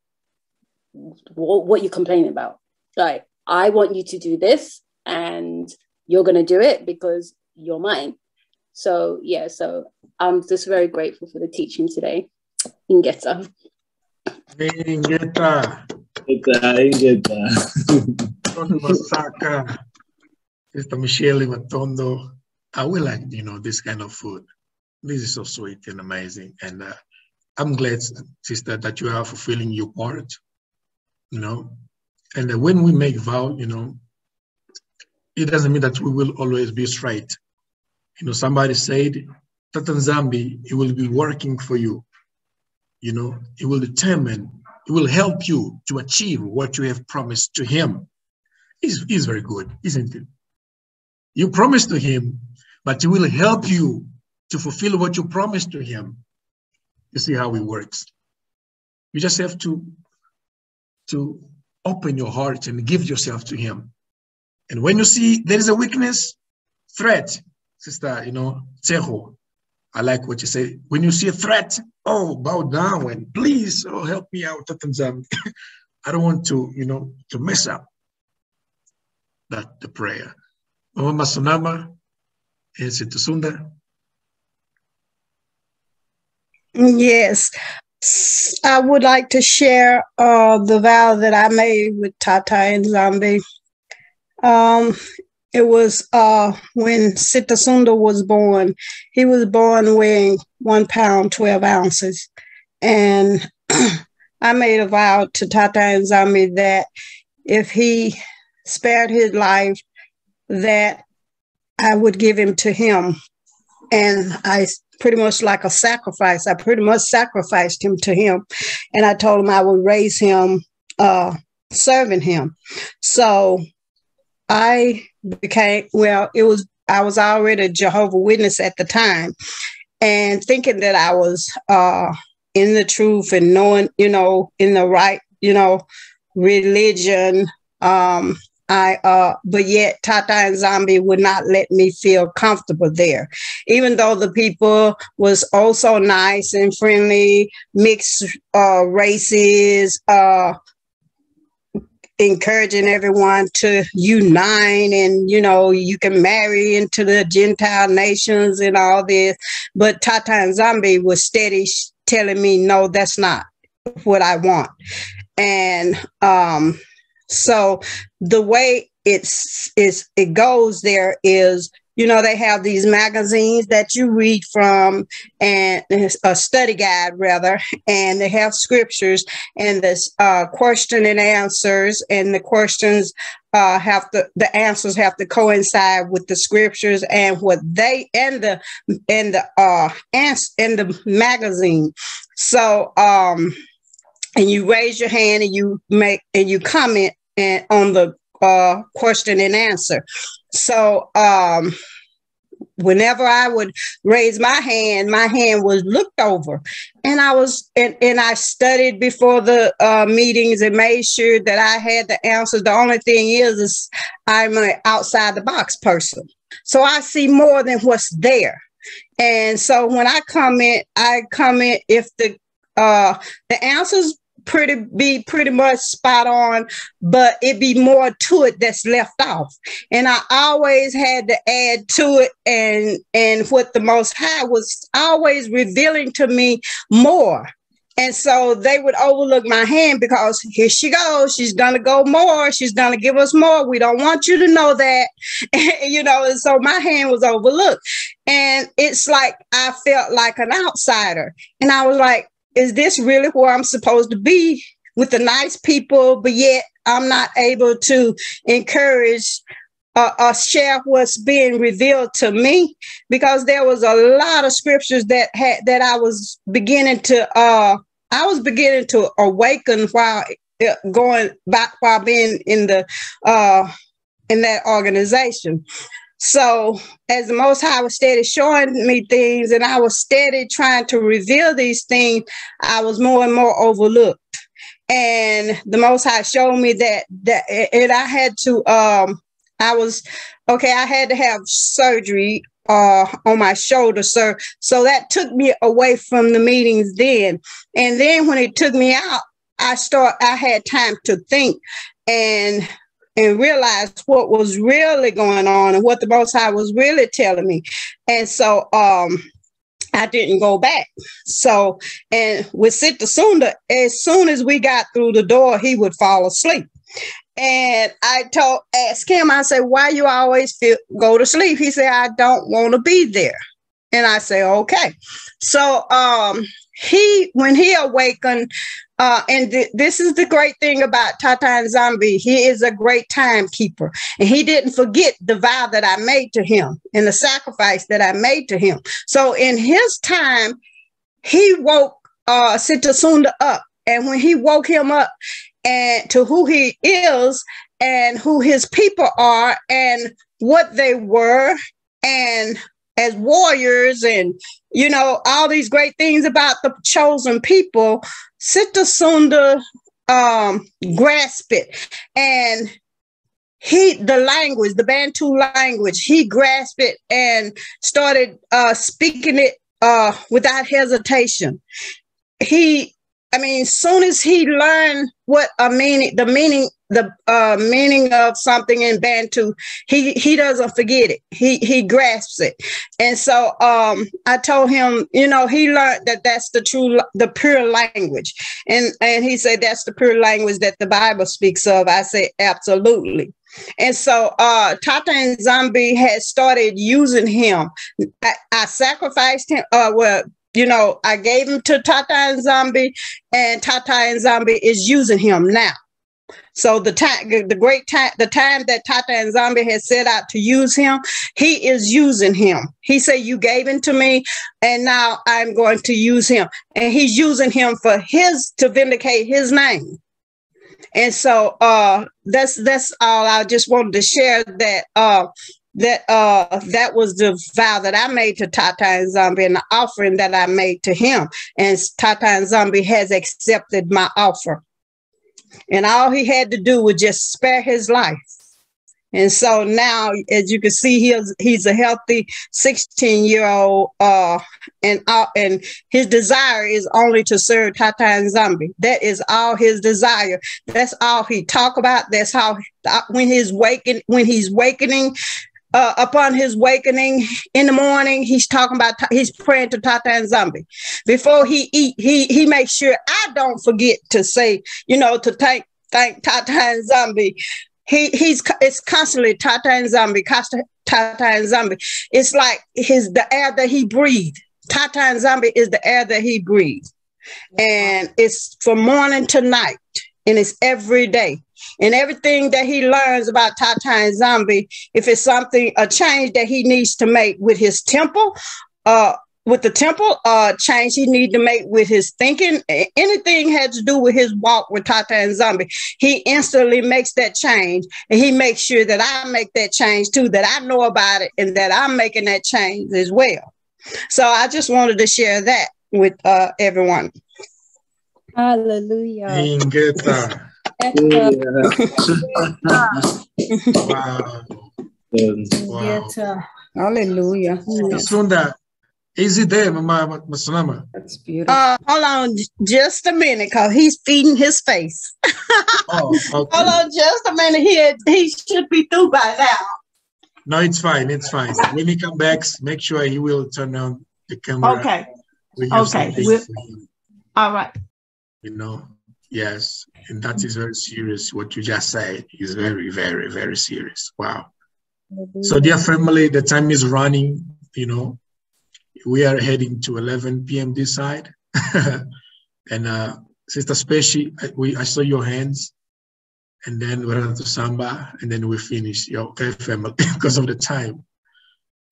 what are you complaining about? Like, I want you to do this and you're going to do it because you're mine. So, yeah, so I'm just very grateful for the teaching today. Ingeta. Ingeta. Masaka. Sister Michelle Matondo. I will like, this kind of food. This is so sweet and amazing. And I'm glad, sister, that you are fulfilling your part, And when we make vow, it doesn't mean that we will always be straight. Somebody said, Tata Nzambi, it will be working for you. It will determine, it will help you to achieve what you have promised to him. It's very good, isn't it? You promised to him, but it will help you to fulfill what you promised to him. You see how it works. You just have to open your heart and give yourself to him. And when you see there is a weakness, threat, sister, Tseho, I like what you say. When you see a threat, bow down and please, help me out. I don't want to, to mess up the prayer. Mama Sunama and Situsunda. Yes. I would like to share the vow that I made with Tata Nzambi. It was when Sitasunda was born. He was born weighing 1 pound, 12 ounces. And I made a vow to Tata Nzambi that if he spared his life, that I would give him to him. And I pretty much like a sacrifice. I pretty much sacrificed him to him. And I told him I would raise him serving him. So I became, I was already a Jehovah's Witness at the time, and thinking that I was in the truth and knowing, in the right, religion. But yet Tata Nzambi would not let me feel comfortable there, even though the people was also nice and friendly, mixed races, encouraging everyone to unite and, you can marry into the Gentile nations and all this. But Tata Nzambi was steady telling me, no, that's not what I want. And so the way it goes there is, they have these magazines that you read from, and a study guide rather, and they have scriptures and this question and answers, and the questions the answers have to coincide with the scriptures and what they and the magazine. So and you raise your hand and you comment on the question and answer. So whenever I would raise my hand was looked over. And I studied before the meetings and made sure that I had the answers. The only thing is I'm an outside the box person. So I see more than what's there. And so when I comment if the answers be pretty much spot on, but it be more to it that's left off. And I always had to add to it, and what the Most High was always revealing to me more. And so they would overlook my hand because here she goes. She's going to go more. She's going to give us more. We don't want you to know that, and so my hand was overlooked. And it's like I felt like an outsider. And I was like, is this really where I'm supposed to be with the nice people, but yet I'm not able to encourage or share what's being revealed to me? Because there was a lot of scriptures that I was beginning to awaken while being in that organization. So as the Most High was steady showing me things, and I was steady trying to reveal these things, I was more and more overlooked. And the Most High showed me that and I had to, I had to have surgery on my shoulder, sir. So that took me away from the meetings then. And then when it took me out, I had time to think and realize what was really going on and what the Most High was really telling me. And so I didn't go back. So, and with Sister Sunda, as soon as we got through the door, he would fall asleep. And I asked him, I said, why you always go to sleep? He said, I don't want to be there. And I say, okay. So when he awakened, this is the great thing about Tata Nzambi. He is a great timekeeper. And he didn't forget the vow that I made to him and the sacrifice that I made to him. So in his time, he woke Sister Sunda up. And when he woke him up and to who he is and who his people are and what they were, and as warriors and, all these great things about the chosen people, Sister Sunda grasped it. And the Bantu language, he grasped it and started speaking it without hesitation. Soon as he learned what the meaning of something in Bantu, he doesn't forget it. He grasps it. And so I told him, he learned that that's the pure language. And he said, that's the pure language that the Bible speaks of. I said, absolutely. And so Tata Nzambi had started using him. I sacrificed him. I gave him to Tata Nzambi, and Tata Nzambi is using him now. So the time that Tata Nzambi has set out to use him, he is using him. He said, you gave him to me, and now I'm going to use him. And he's using him to vindicate his name. And so that's all. I just wanted to share that that was the vow that I made to Tata Nzambi and the offering that I made to him. And Tata Nzambi has accepted my offer. And all he had to do was just spare his life. And so now, as you can see, he's a healthy 16-year-old, and his desire is only to serve Tata Nzambi. That is all his desire. That's all he talk about. That's how when he's wakening. Upon his awakening in the morning, he's praying to Tata Nzambi. Before he eat, he makes sure I don't forget to say, to thank Tata Nzambi. It's constantly Tata Nzambi, Tata Nzambi. It's like the air that he breathed. Tata Nzambi is the air that he breathes. And it's from morning to night. And it's every day. And everything that he learns about Tata Nzambi, if it's a change that he needs to make with his temple, with the temple change he need to make with his thinking, anything had to do with his walk with Tata and Zombie, he instantly makes that change, and he makes sure that I make that change too, that I know about it and that I'm making that change as well. So I just wanted to share that with everyone. Hallelujah. Ingeta. Wow. Hallelujah. Sunda, is it there, Mama Masalama? That's beautiful. Hold on just a minute, because he's feeding his face. Oh, okay. Hold on just a minute. He should be through by now. No, it's fine. It's fine. When he comes back, make sure he will turn on the camera. Okay. We have Okay. something for him. All right. You know, yes. And that is very serious. What you just said is very, very, very serious. Wow. So dear family, the time is running, you know. We are heading to 11 p.m. this side. And Sister Speshi, I saw your hands. And then we're on to Samba, and then we finish. Yeah, okay, family, because of the time.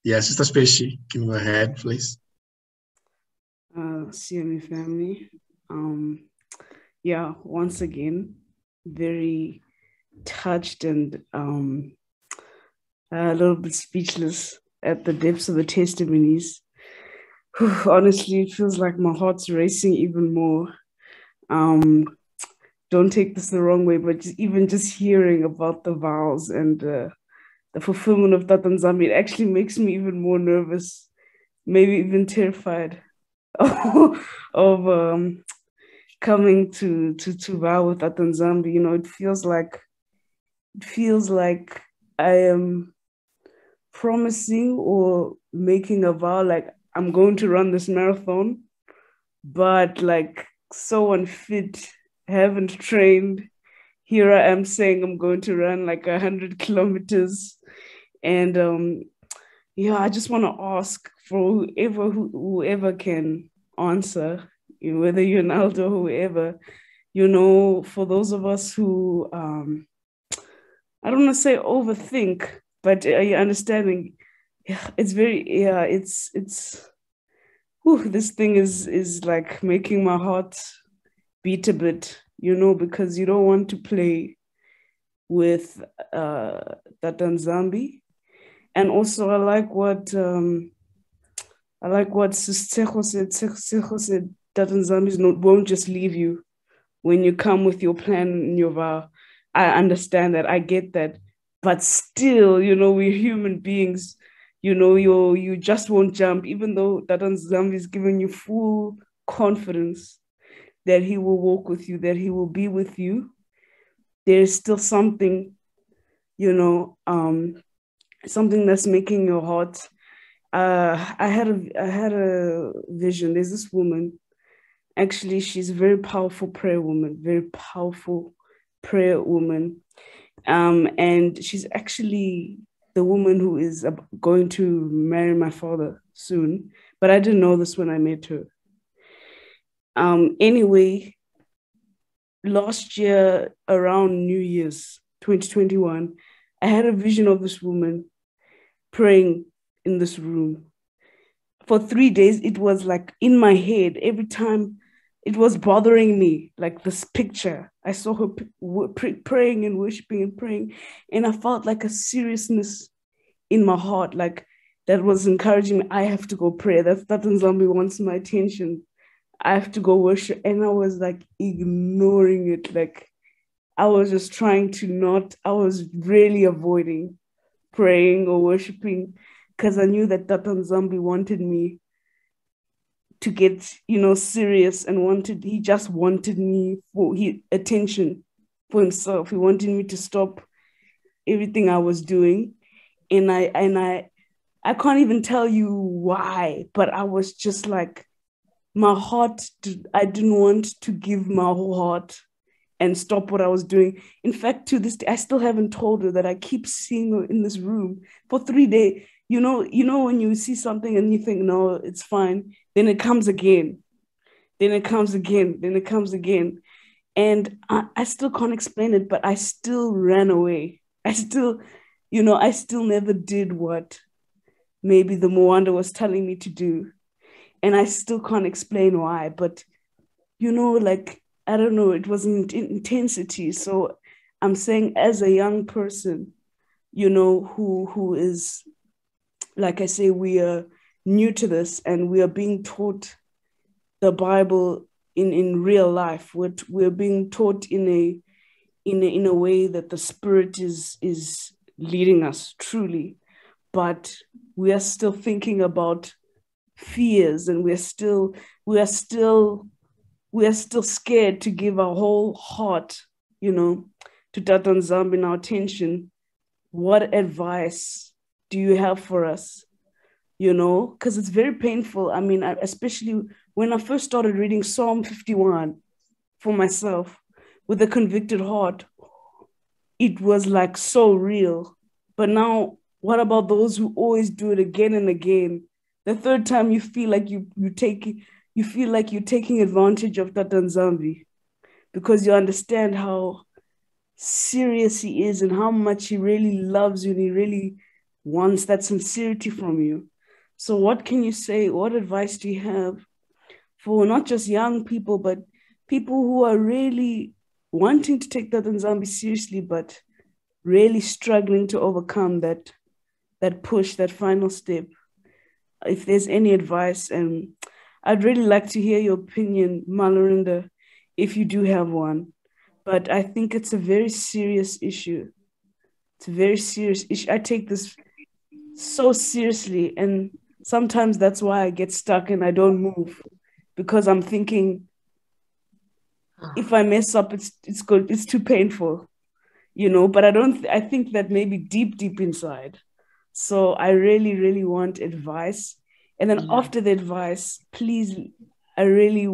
Yeah, Sister Speshi, can you go ahead, please? CME family. Yeah, once again, very touched and a little bit speechless at the depths of the testimonies. Honestly, it feels like my heart's racing even more. Don't take this the wrong way, but even just hearing about the vows and the fulfillment of Tata Nzambi, it actually makes me even more nervous, maybe even terrified of coming to vow with Tata Nzambi. You know, it feels like I am promising or making a vow, like I'm going to run this marathon, but like so unfit, haven't trained. Here I am saying I'm going to run like 100 kilometers. And yeah, I just want to ask for whoever can answer, you know, whether you're an elder or whoever, you know, for those of us who, I don't want to say overthink, but you're understanding, yeah, it's very, yeah, it's this thing is like making my heart beat a bit, you know, because you don't want to play with Tata Nzambi. And also I like what Secho said. Secho said Tata Nzambi won't just leave you when you come with your plan and your vow. I understand that, I get that, but still, you know, we're human beings. You know, you just won't jump, even though Tata Nzambi is giving you full confidence that he will walk with you, that he will be with you. There is still something, you know, something that's making your heart. I had a vision. There's this woman. Actually, she's a very powerful prayer woman. And she's actually the woman who is going to marry my father soon. But I didn't know this when I met her. Anyway, last year around New Year's 2021, I had a vision of this woman praying in this room. For 3 days, it was like in my head. Every time it was bothering me, like this picture. I saw her praying and worshiping and praying, and I felt like a seriousness in my heart, like that was encouraging me. I have to go pray. That Nzambi wants my attention. I have to go worship. And I was like ignoring it. Like I was just trying to I was really avoiding praying or worshiping, because I knew that Tata Nzambi wanted me to get, you know, serious, and he just wanted me for attention for himself. He wanted me to stop everything I was doing. And I can't even tell you why, but I was just like, my heart, I didn't want to give my whole heart and stop what I was doing. In fact, to this day, I still haven't told her that I keep seeing her in this room for 3 days. You know, when you see something and you think, no, it's fine, then it comes again. Then it comes again. Then it comes again. And I still can't explain it, but I still ran away. I still never did what maybe the Moanda was telling me to do. And I still can't explain why, but you know, like, I don't know, it was an intensity. So I'm saying, as a young person, you know, who is, like I say, we are new to this and we are being taught the Bible in real life. We're being taught in a way that the Spirit is leading us truly, but we are still thinking about fears, and we are still scared to give our whole heart, you know, to Tata Nzambi and our attention. What advice do you have for us? You know, because it's very painful. I mean, especially when I first started reading Psalm 51 for myself with a convicted heart, it was like so real. But now, what about those who always do it again and again? The third time you feel like you feel like you're taking advantage of Tata Nzambi, because you understand how serious he is and how much he really loves you and he really wants that sincerity from you. So what can you say? What advice do you have for not just young people, but people who are really wanting to take Tata Nzambi seriously, but really struggling to overcome that push, that final step? If there's any advice, and I'd really like to hear your opinion, Malarinda, if you do have one. But I think it's a very serious issue. It's a very serious issue. I take this so seriously, and sometimes that's why I get stuck and I don't move, because I'm thinking, if I mess up, it's good. It's too painful, you know. But I think that maybe deep inside. So I really, really want advice. And then after the advice, please, I really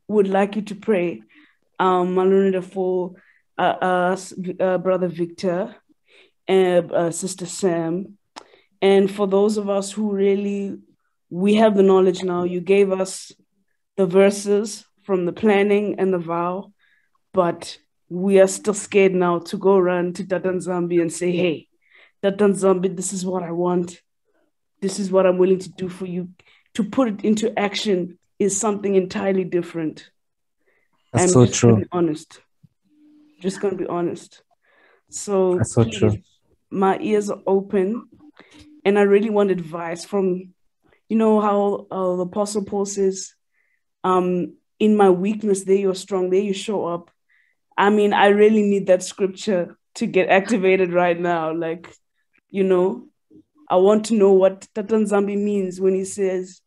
would like you to pray, Malunida, for Brother Victor and Sister Sam. And for those of us who really, we have the knowledge now. You gave us the verses from the planning and the vow, but we are still scared now to go run to Tata Nzambi and say, hey, Tata Nzambi, this is what I want. This is what I'm willing to do for you. To put it into action is something entirely different. That's so true. Gonna be honest. Just gonna be honest. So that's so please, true. My ears are open, and I really want advice from, you know how the Apostle Paul says, in my weakness, there you're strong, there you show up. I mean, I really need that scripture to get activated right now. Like, you know, I want to know what Tata Nzambi means when he says,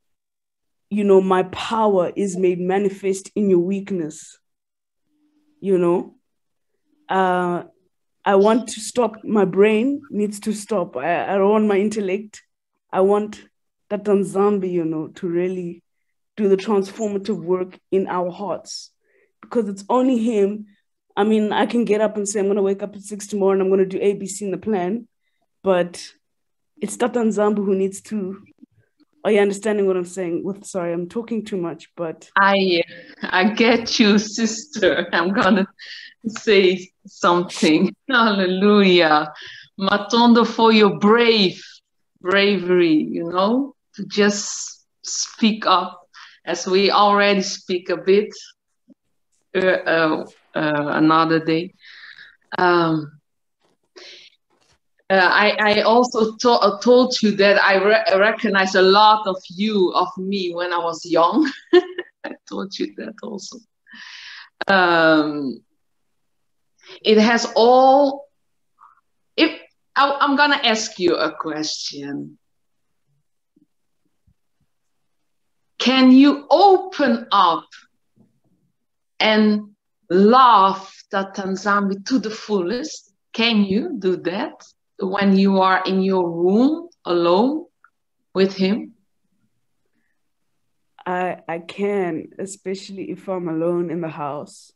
you know, my power is made manifest in your weakness. You know, I want to stop. My brain needs to stop. I don't want my intellect. I want Tata Nzambi, you know, to really do the transformative work in our hearts, because it's only him. I mean, I can get up and say, I'm going to wake up at 6 tomorrow and I'm going to do ABC in the plan, but it's Tata Nzambi who needs to. Are you understanding what I'm saying? Sorry, I'm talking too much, but I get you, sister. I'm gonna say something. Hallelujah. Matondo, for your bravery, you know, to just speak up, as we already speak a bit another day. I also told you that I recognize a lot of me when I was young. I told you that also. It has all. I'm gonna ask you a question. Can you open up and love Tata Nzambi to the fullest? Can you do that when you are in your room alone with him? I can, especially if I'm alone in the house.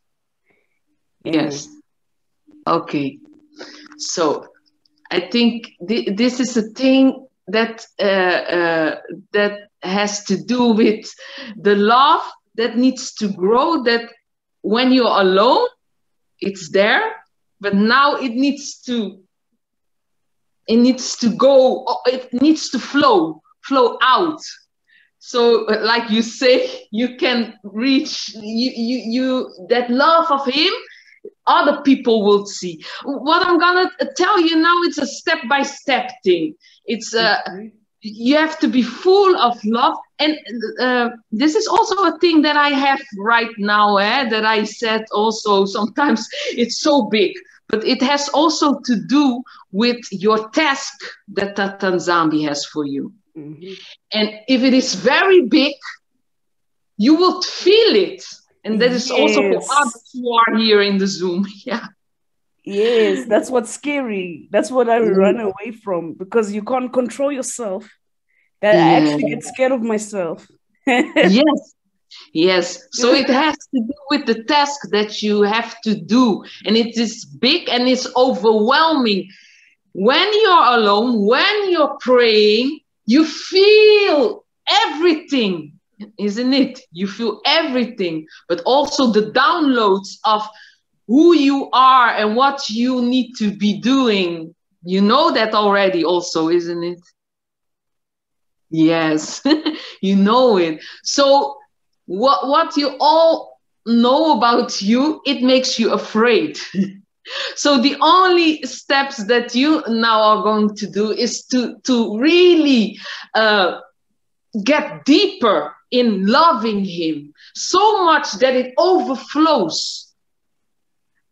Yes. Okay. So I think this is a thing that that has to do with the love that needs to grow, that when you're alone, it's there, but now it needs to go, it needs to flow out. So like you say, you can reach that love of him, other people will see. What I'm gonna tell you now, it's a step-by-step thing. It's you have to be full of love. And this is also a thing that I have right now, that I said also sometimes it's so big, but it has also to do with your task that Tata Nzambi has for you. Mm-hmm. And if it is very big, you will feel it. And that is also for others who are here in the Zoom. Yeah. Yes, that's what's scary. That's what I run away from, because you can't control yourself. That I actually get scared of myself. Yes. Yes. So it has to do with the task that you have to do. And it is big and it's overwhelming. When you're alone, when you're praying, you feel everything, isn't it? You feel everything, but also the downloads of who you are and what you need to be doing. You know that already also, isn't it? Yes, you know it. So what you all know about you, it makes you afraid. So the only steps that you now are going to do is to really get deeper in loving him, so much that it overflows.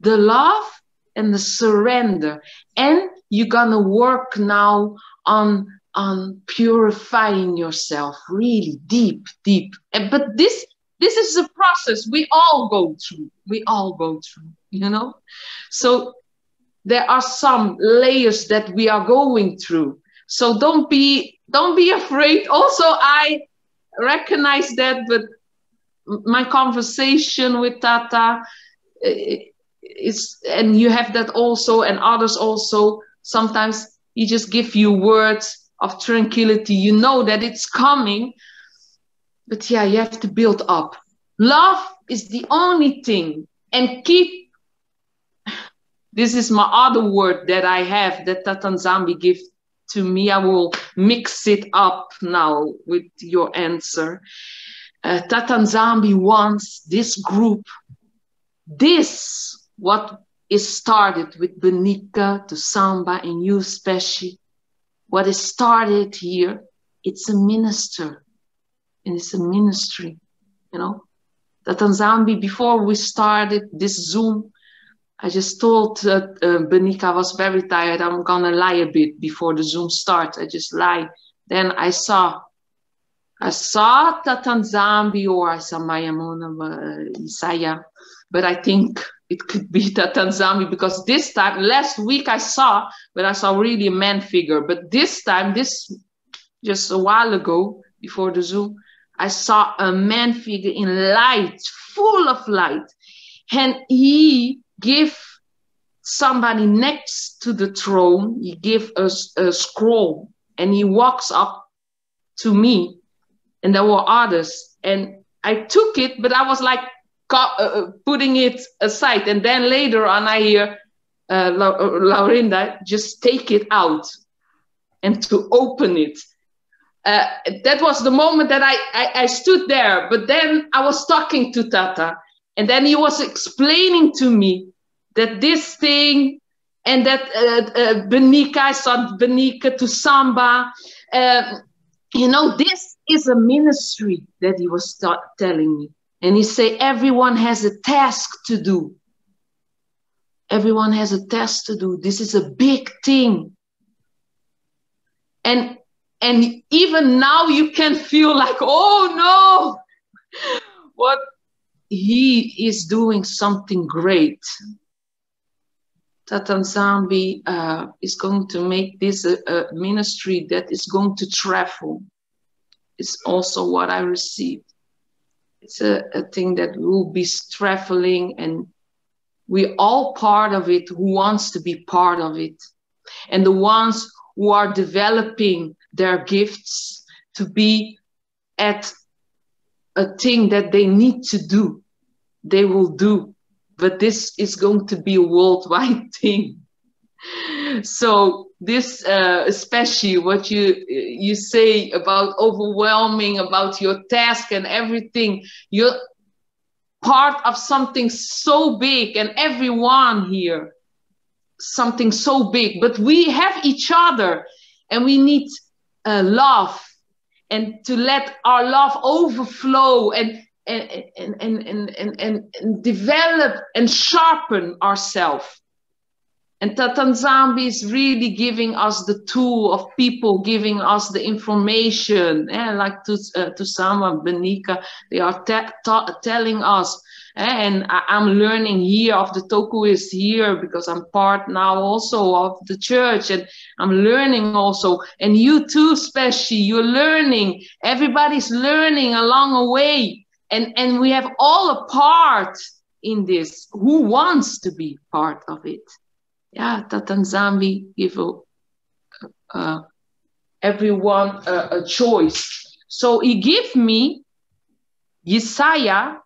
The love and the surrender. And you're gonna work now on purifying yourself really deep. But this is a process we all go through. You know? So there are some layers that we are going through. So don't be afraid. Also, I recognize that, but my conversation with Tata is, and you have that also, and others also, sometimes he just give you words of tranquility. You know that it's coming, but yeah, you have to build up. Love is the only thing, and keep, this is my other word that I have, that Tata Nzambi gives to me. I will mix it up now with your answer. Tata Nzambi wants this group, what is started with Benika to Samba and you especially, what is started here, it's a minister and it's a ministry, you know. Tata Nzambi, before we started this Zoom, I just told Benika, I was very tired. I'm gonna lie a bit before the Zoom starts. I just lie. Then I saw Tata Nzambi, or I saw Maya Mona, Isaiah, but I think it could be Tata Nzambi, because this time, last week I saw really a man figure. But this time, just a while ago, before the Zoom, I saw a man figure in light, full of light. And he gave somebody next to the throne, he gave us a scroll, and he walks up to me, and there were others. And I took it, but I was like putting it aside. And then later on, I hear Laurinda just take it out and to open it. That was the moment that I stood there, but then I was talking to Tata, and then he was explaining to me that this thing, and that Benika, I saw Benika to Samba, you know, this is a ministry that he was telling me. And he said, everyone has a task to do. Everyone has a task to do. This is a big thing. And even now you can feel like, oh no, what he is doing something great. Tata Nzambi is going to make this a ministry that is going to travel. It's also what I received. It's a thing that will be traveling, and we're all part of it, who wants to be part of it. And the ones who are developing their gifts to be at a thing that they need to do, they will do. But this is going to be a worldwide thing. So this, especially what you say about overwhelming, about your task and everything, you're part of something so big, and everyone here, something so big, but we have each other, and we need love, and to let our love overflow and develop and sharpen ourselves. And Tata Nzambi is really giving us the tool of people, giving us the information, like Tusama, Benika, they are telling us. And I'm learning here of the Tokuist here, because I'm part now also of the church, and I'm learning also. And you too, especially, you're learning. Everybody's learning along the way. And we have all a part in this. Who wants to be part of it? Yeah, Tata Nzambi give everyone a choice. So he gave me Isaiah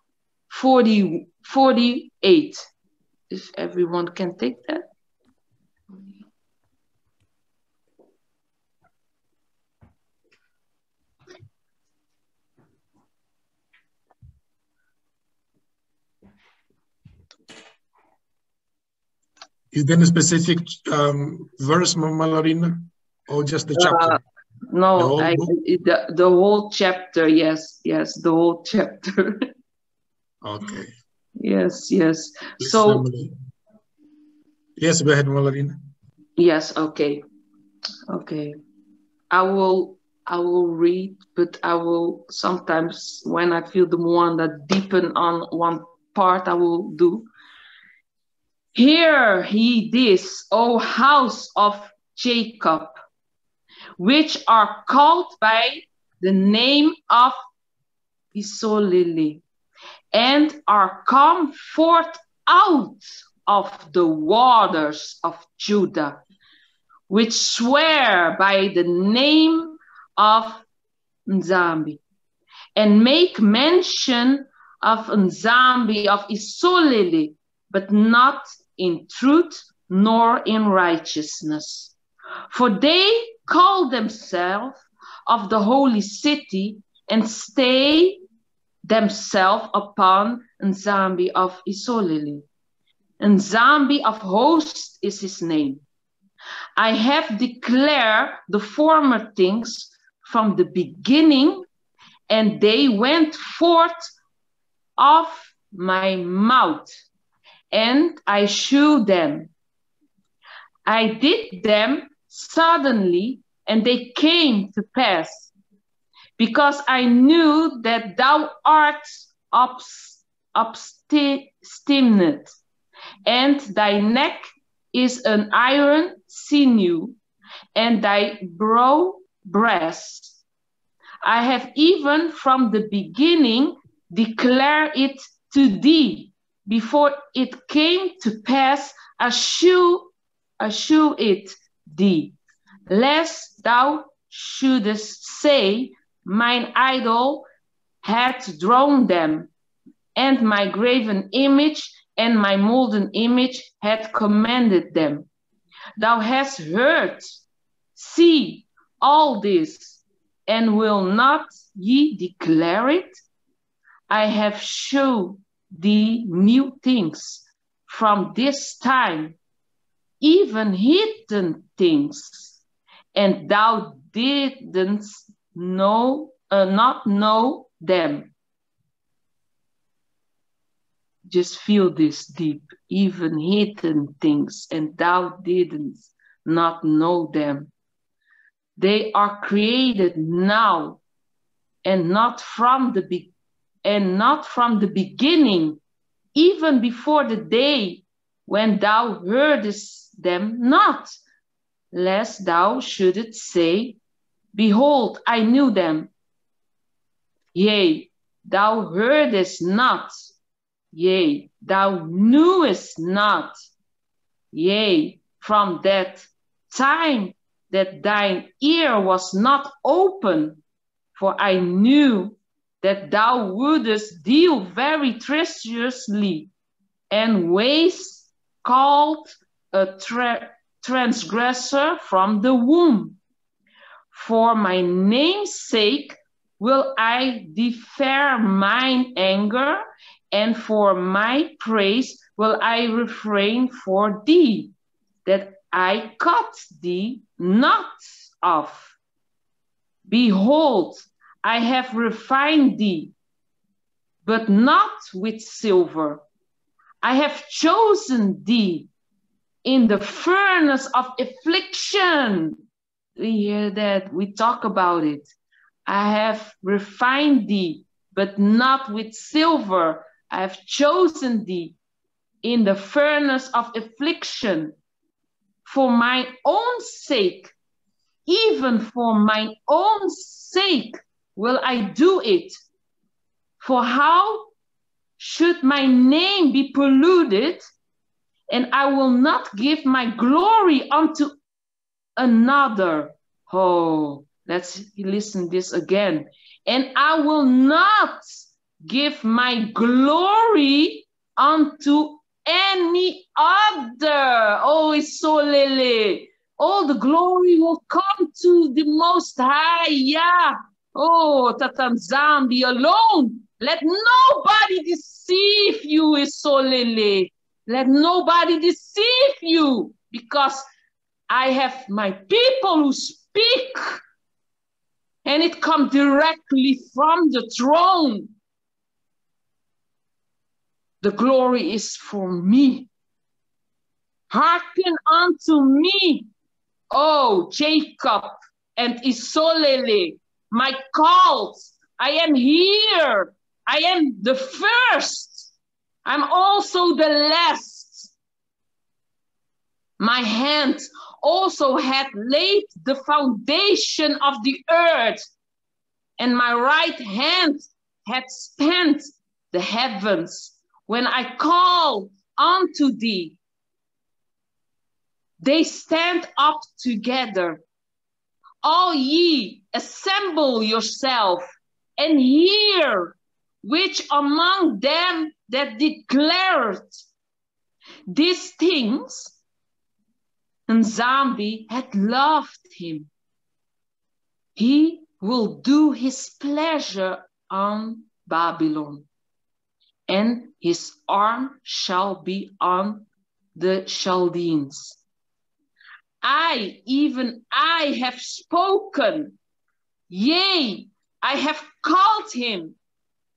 48. If everyone can take that. Is there a specific verse, Mama Lorena, or just the chapter? No, the whole chapter. Yes, the whole chapter. Okay. Yes. Please, So, yes, go ahead, Mama Lorena. yes, okay. I will read, but I will sometimes, when I feel the one that deepen on one part, I will do. Hear ye this, O house of Jacob, which are called by the name of Isolili, and are come forth out of the waters of Judah, which swear by the name of Nzambi, and make mention of Nzambi of Isolili, but not in truth nor in righteousness. For they call themselves of the holy city, and stay themselves upon Nzambi of Isolili. Nzambi of hosts is his name. I have declared the former things from the beginning, and they went forth of my mouth, and I shewed them. I did them suddenly, and they came to pass, because I knew that thou art obstinate, and thy neck is an iron sinew, and thy broad breast. I have even from the beginning declared it to thee, before it came to pass, I shew it thee, lest thou shouldest say, mine idol hath drawn them, and my graven image and my molten image hath commanded them. Thou hast heard, see, all this, and will not ye declare it? I have showed thee new things from this time, even hidden things, and thou didst not know them. Just feel this deep, even hidden things, and thou didn't not know them. They are created now, and not from the beginning, even before the day when thou heardest them not, lest thou shouldest say, behold, I knew them. Yea, thou heardest not. Yea, thou knewest not. Yea, from that time that thine ear was not open, for I knew that thou wouldest deal very treacherously, and ways called a transgressor from the womb. For my name's sake will I defer mine anger, and for my praise will I refrain for thee, that I cut thee not off. Behold, I have refined thee, but not with silver. I have chosen thee in the furnace of affliction. We hear that, we talk about it. I have refined thee, but not with silver. I have chosen thee in the furnace of affliction. For my own sake, even for mine own sake, will I do it. For how should my name be polluted? And I will not give my glory unto another. Oh, let's listen this again. And I will not give my glory unto any other. Oh, it's so lele. All the glory will come to the Most High. Yeah. Oh, Tata Nzambi alone. Let nobody deceive you, Isolele. Let nobody deceive you, because I have my people who speak, and it comes directly from the throne. The glory is for me. Hearken unto me, O Jacob and Isolele, my called. I am here. I am the first. I'm also the last. My hand also had laid the foundation of the earth, and my right hand had spanned the heavens. When I call unto thee, they stand up together. All ye, assemble yourself, and hear which among them that declared these things. Nzambi had loved him. He will do his pleasure on Babylon, and his arm shall be on the Chaldeans. I, even I, have spoken. Yea, I have called him.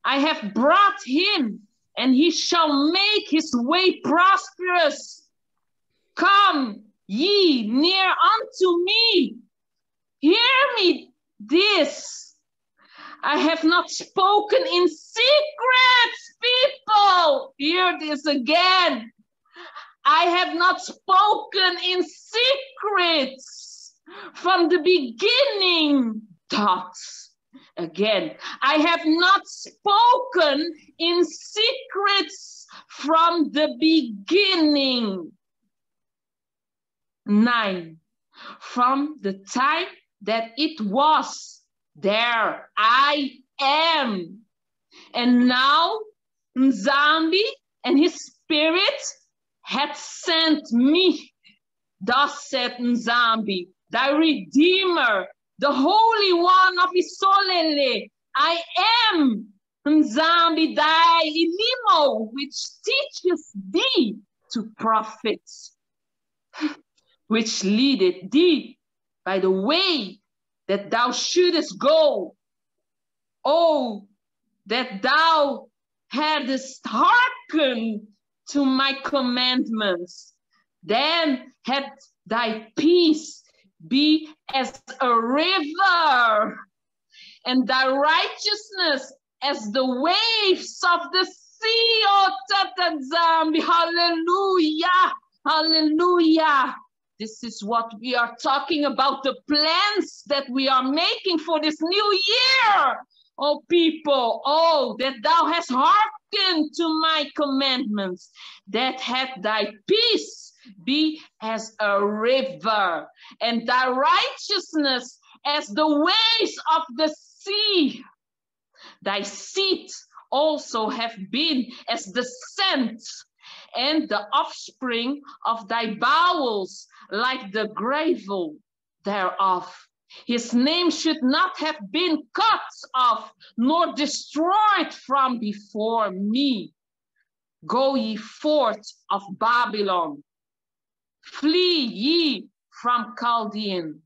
I have brought him, and he shall make his way prosperous. Come ye near unto me. Hear me this. I have not spoken in secret, people. Hear this again. I have not spoken in secrets from the beginning. Dots. Again, I have not spoken in secrets from the beginning. 9. From the time that it was, there I am. And now Nzambi and his spirit had sent me. Thus said Nzambi, thy Redeemer, the Holy One of Isolele. I am Nzambi, thy Elimo, which teaches thee to profit, which leadeth thee by the way that thou shouldest go. Oh, that thou hadst hearkened to my commandments, then had thy peace be as a river, and thy righteousness as the waves of the sea. Oh, Tata Nzambi, hallelujah, hallelujah. This is what we are talking about, the plans that we are making for this new year. Oh, people, oh, that thou hast hearkened to my commandments, that had thy peace be as a river, and thy righteousness as the waves of the sea. Thy seat also have been as the sand, and the offspring of thy bowels like the gravel thereof. His name should not have been cut off, nor destroyed from before me. Go ye forth of Babylon, flee ye from Chaldean,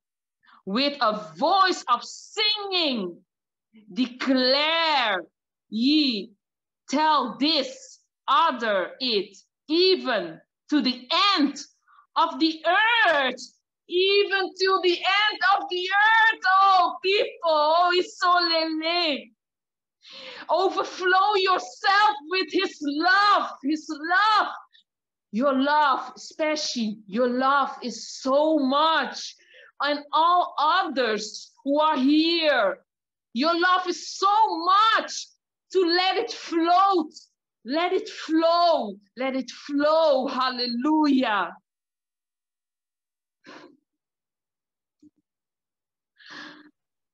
with a voice of singing, declare ye, tell this, utter it, even to the end of the earth, even to the end of the earth, oh people, oh Isolele. Overflow yourself with his love, his love. Your love, especially, your love is so much. And all others who are here, your love is so much to let it float. Let it flow. Let it flow. Hallelujah.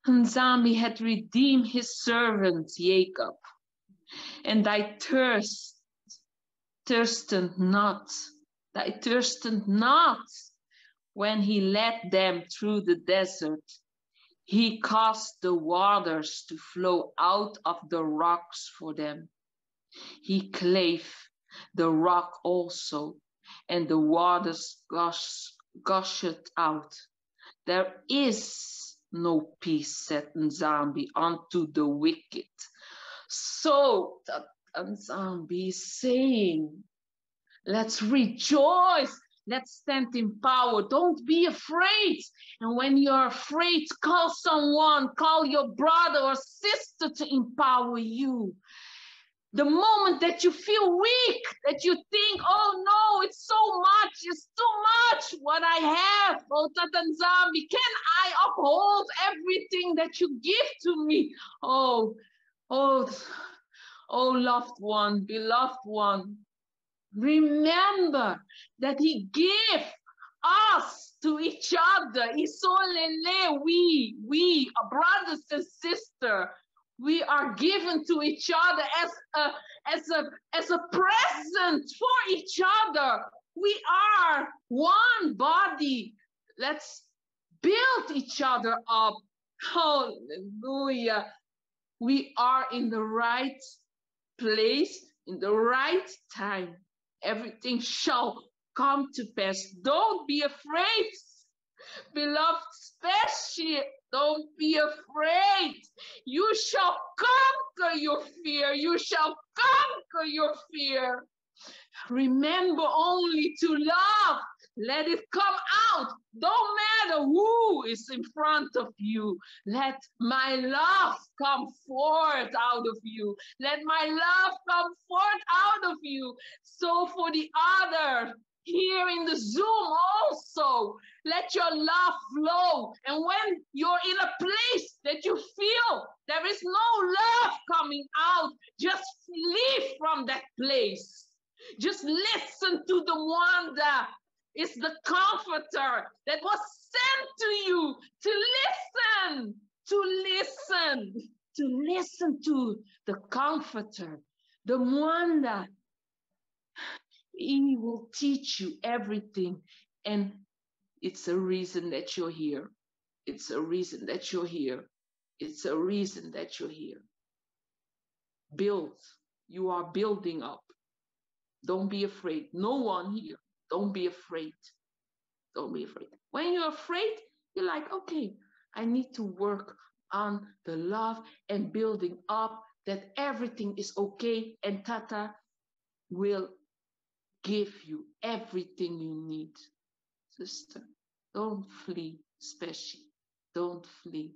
Nzambi had redeemed his servant Jacob, and thy thirsted not when he led them through the desert. He caused the waters to flow out of the rocks for them. He clave the rock also, and the waters gushed out. There is no peace, said Nzambi, unto the wicked. So that Nzambi is saying, let's rejoice. Let's stand in power. Don't be afraid. And when you're afraid, call someone, call your brother or sister to empower you. The moment that you feel weak, that you think, oh no, it's so much, it's too much what I have. Oh, Tata Nzambi, can I uphold everything that you give to me? Oh, loved one, beloved one. Remember that he gave us to each other. Isolele, we, brothers and sisters, we are given to each other as a present for each other. We are one body. Let's build each other up. Hallelujah. We are in the right place, in the right time. Everything shall come to pass. Don't be afraid, beloved special. Don't be afraid. You shall conquer your fear. You shall conquer your fear. Remember only to love. Let it come out. Don't matter who is in front of you. Let my love come forth out of you. Let my love come forth out of you. So for the other here in the Zoom also, let your love flow. And when you're in a place that you feel there is no love coming out, just leave from that place. Just listen to the one that is the comforter that was sent to you to listen to the comforter, the one that he will teach you everything. And it's a reason that you're here. It's a reason that you're here. It's a reason that you're here. Build. You are building up. Don't be afraid. No one here. Don't be afraid. Don't be afraid. When you're afraid, you're like, okay, I need to work on the love and building up that everything is okay, and Tata will give you everything you need. Sister, don't flee, especially. Don't flee.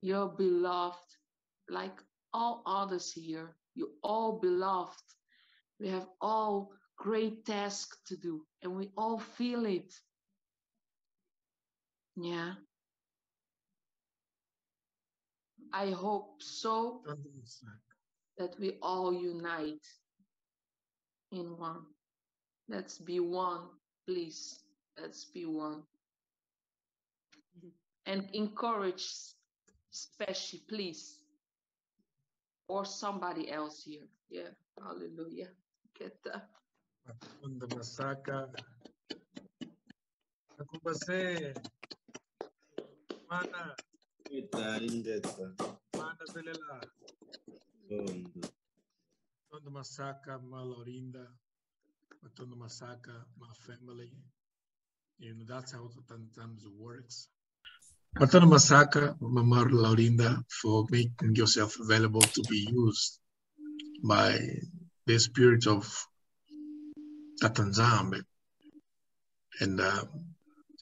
You're beloved like all others here. You're all beloved. We have all great tasks to do, and we all feel it. Yeah. I hope so that we all unite in one. Let's be one, please. Let's be one. And encourage, especially, please, or somebody else here. Yeah, hallelujah. Get that. Matunda Masaka. Nakumbase. Mana. Mana Belela. Matunda Masaka, my Lorinda. Matunda Masaka, my family. You know, that's how it sometimes works. Matunda Masaka, Mama Lorinda, for making yourself available to be used by the spirit of Tatanzambe. And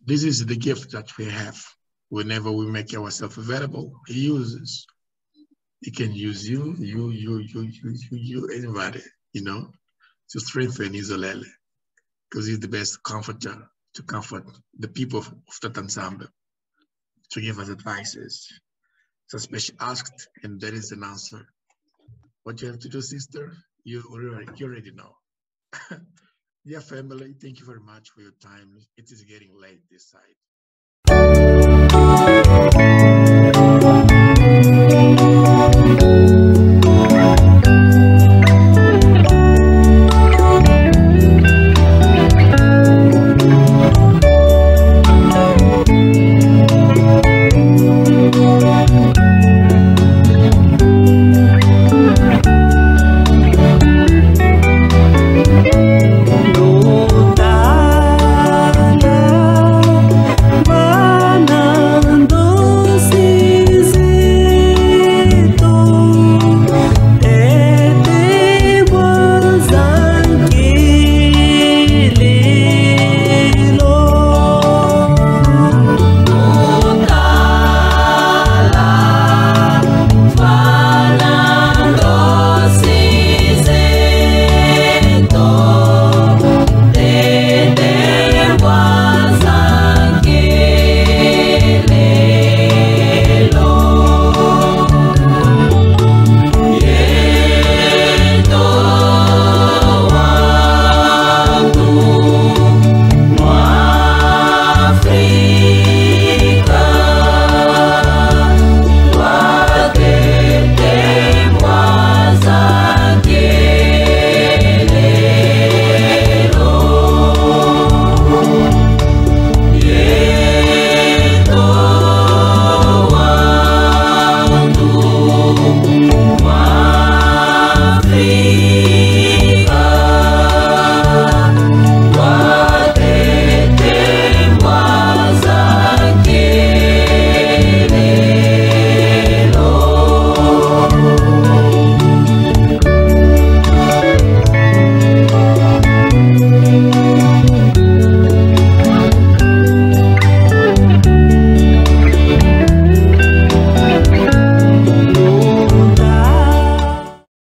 this is the gift that we have. Whenever we make ourselves available, he uses. He can use you, anybody, you know, to strengthen his Olele, because he's the best comforter to comfort the people of Tatanzambe, to give us advices. So special asked, and there is an answer. What you have to do, sister, you already know. Dear family, thank you very much for your time. It is getting late this side.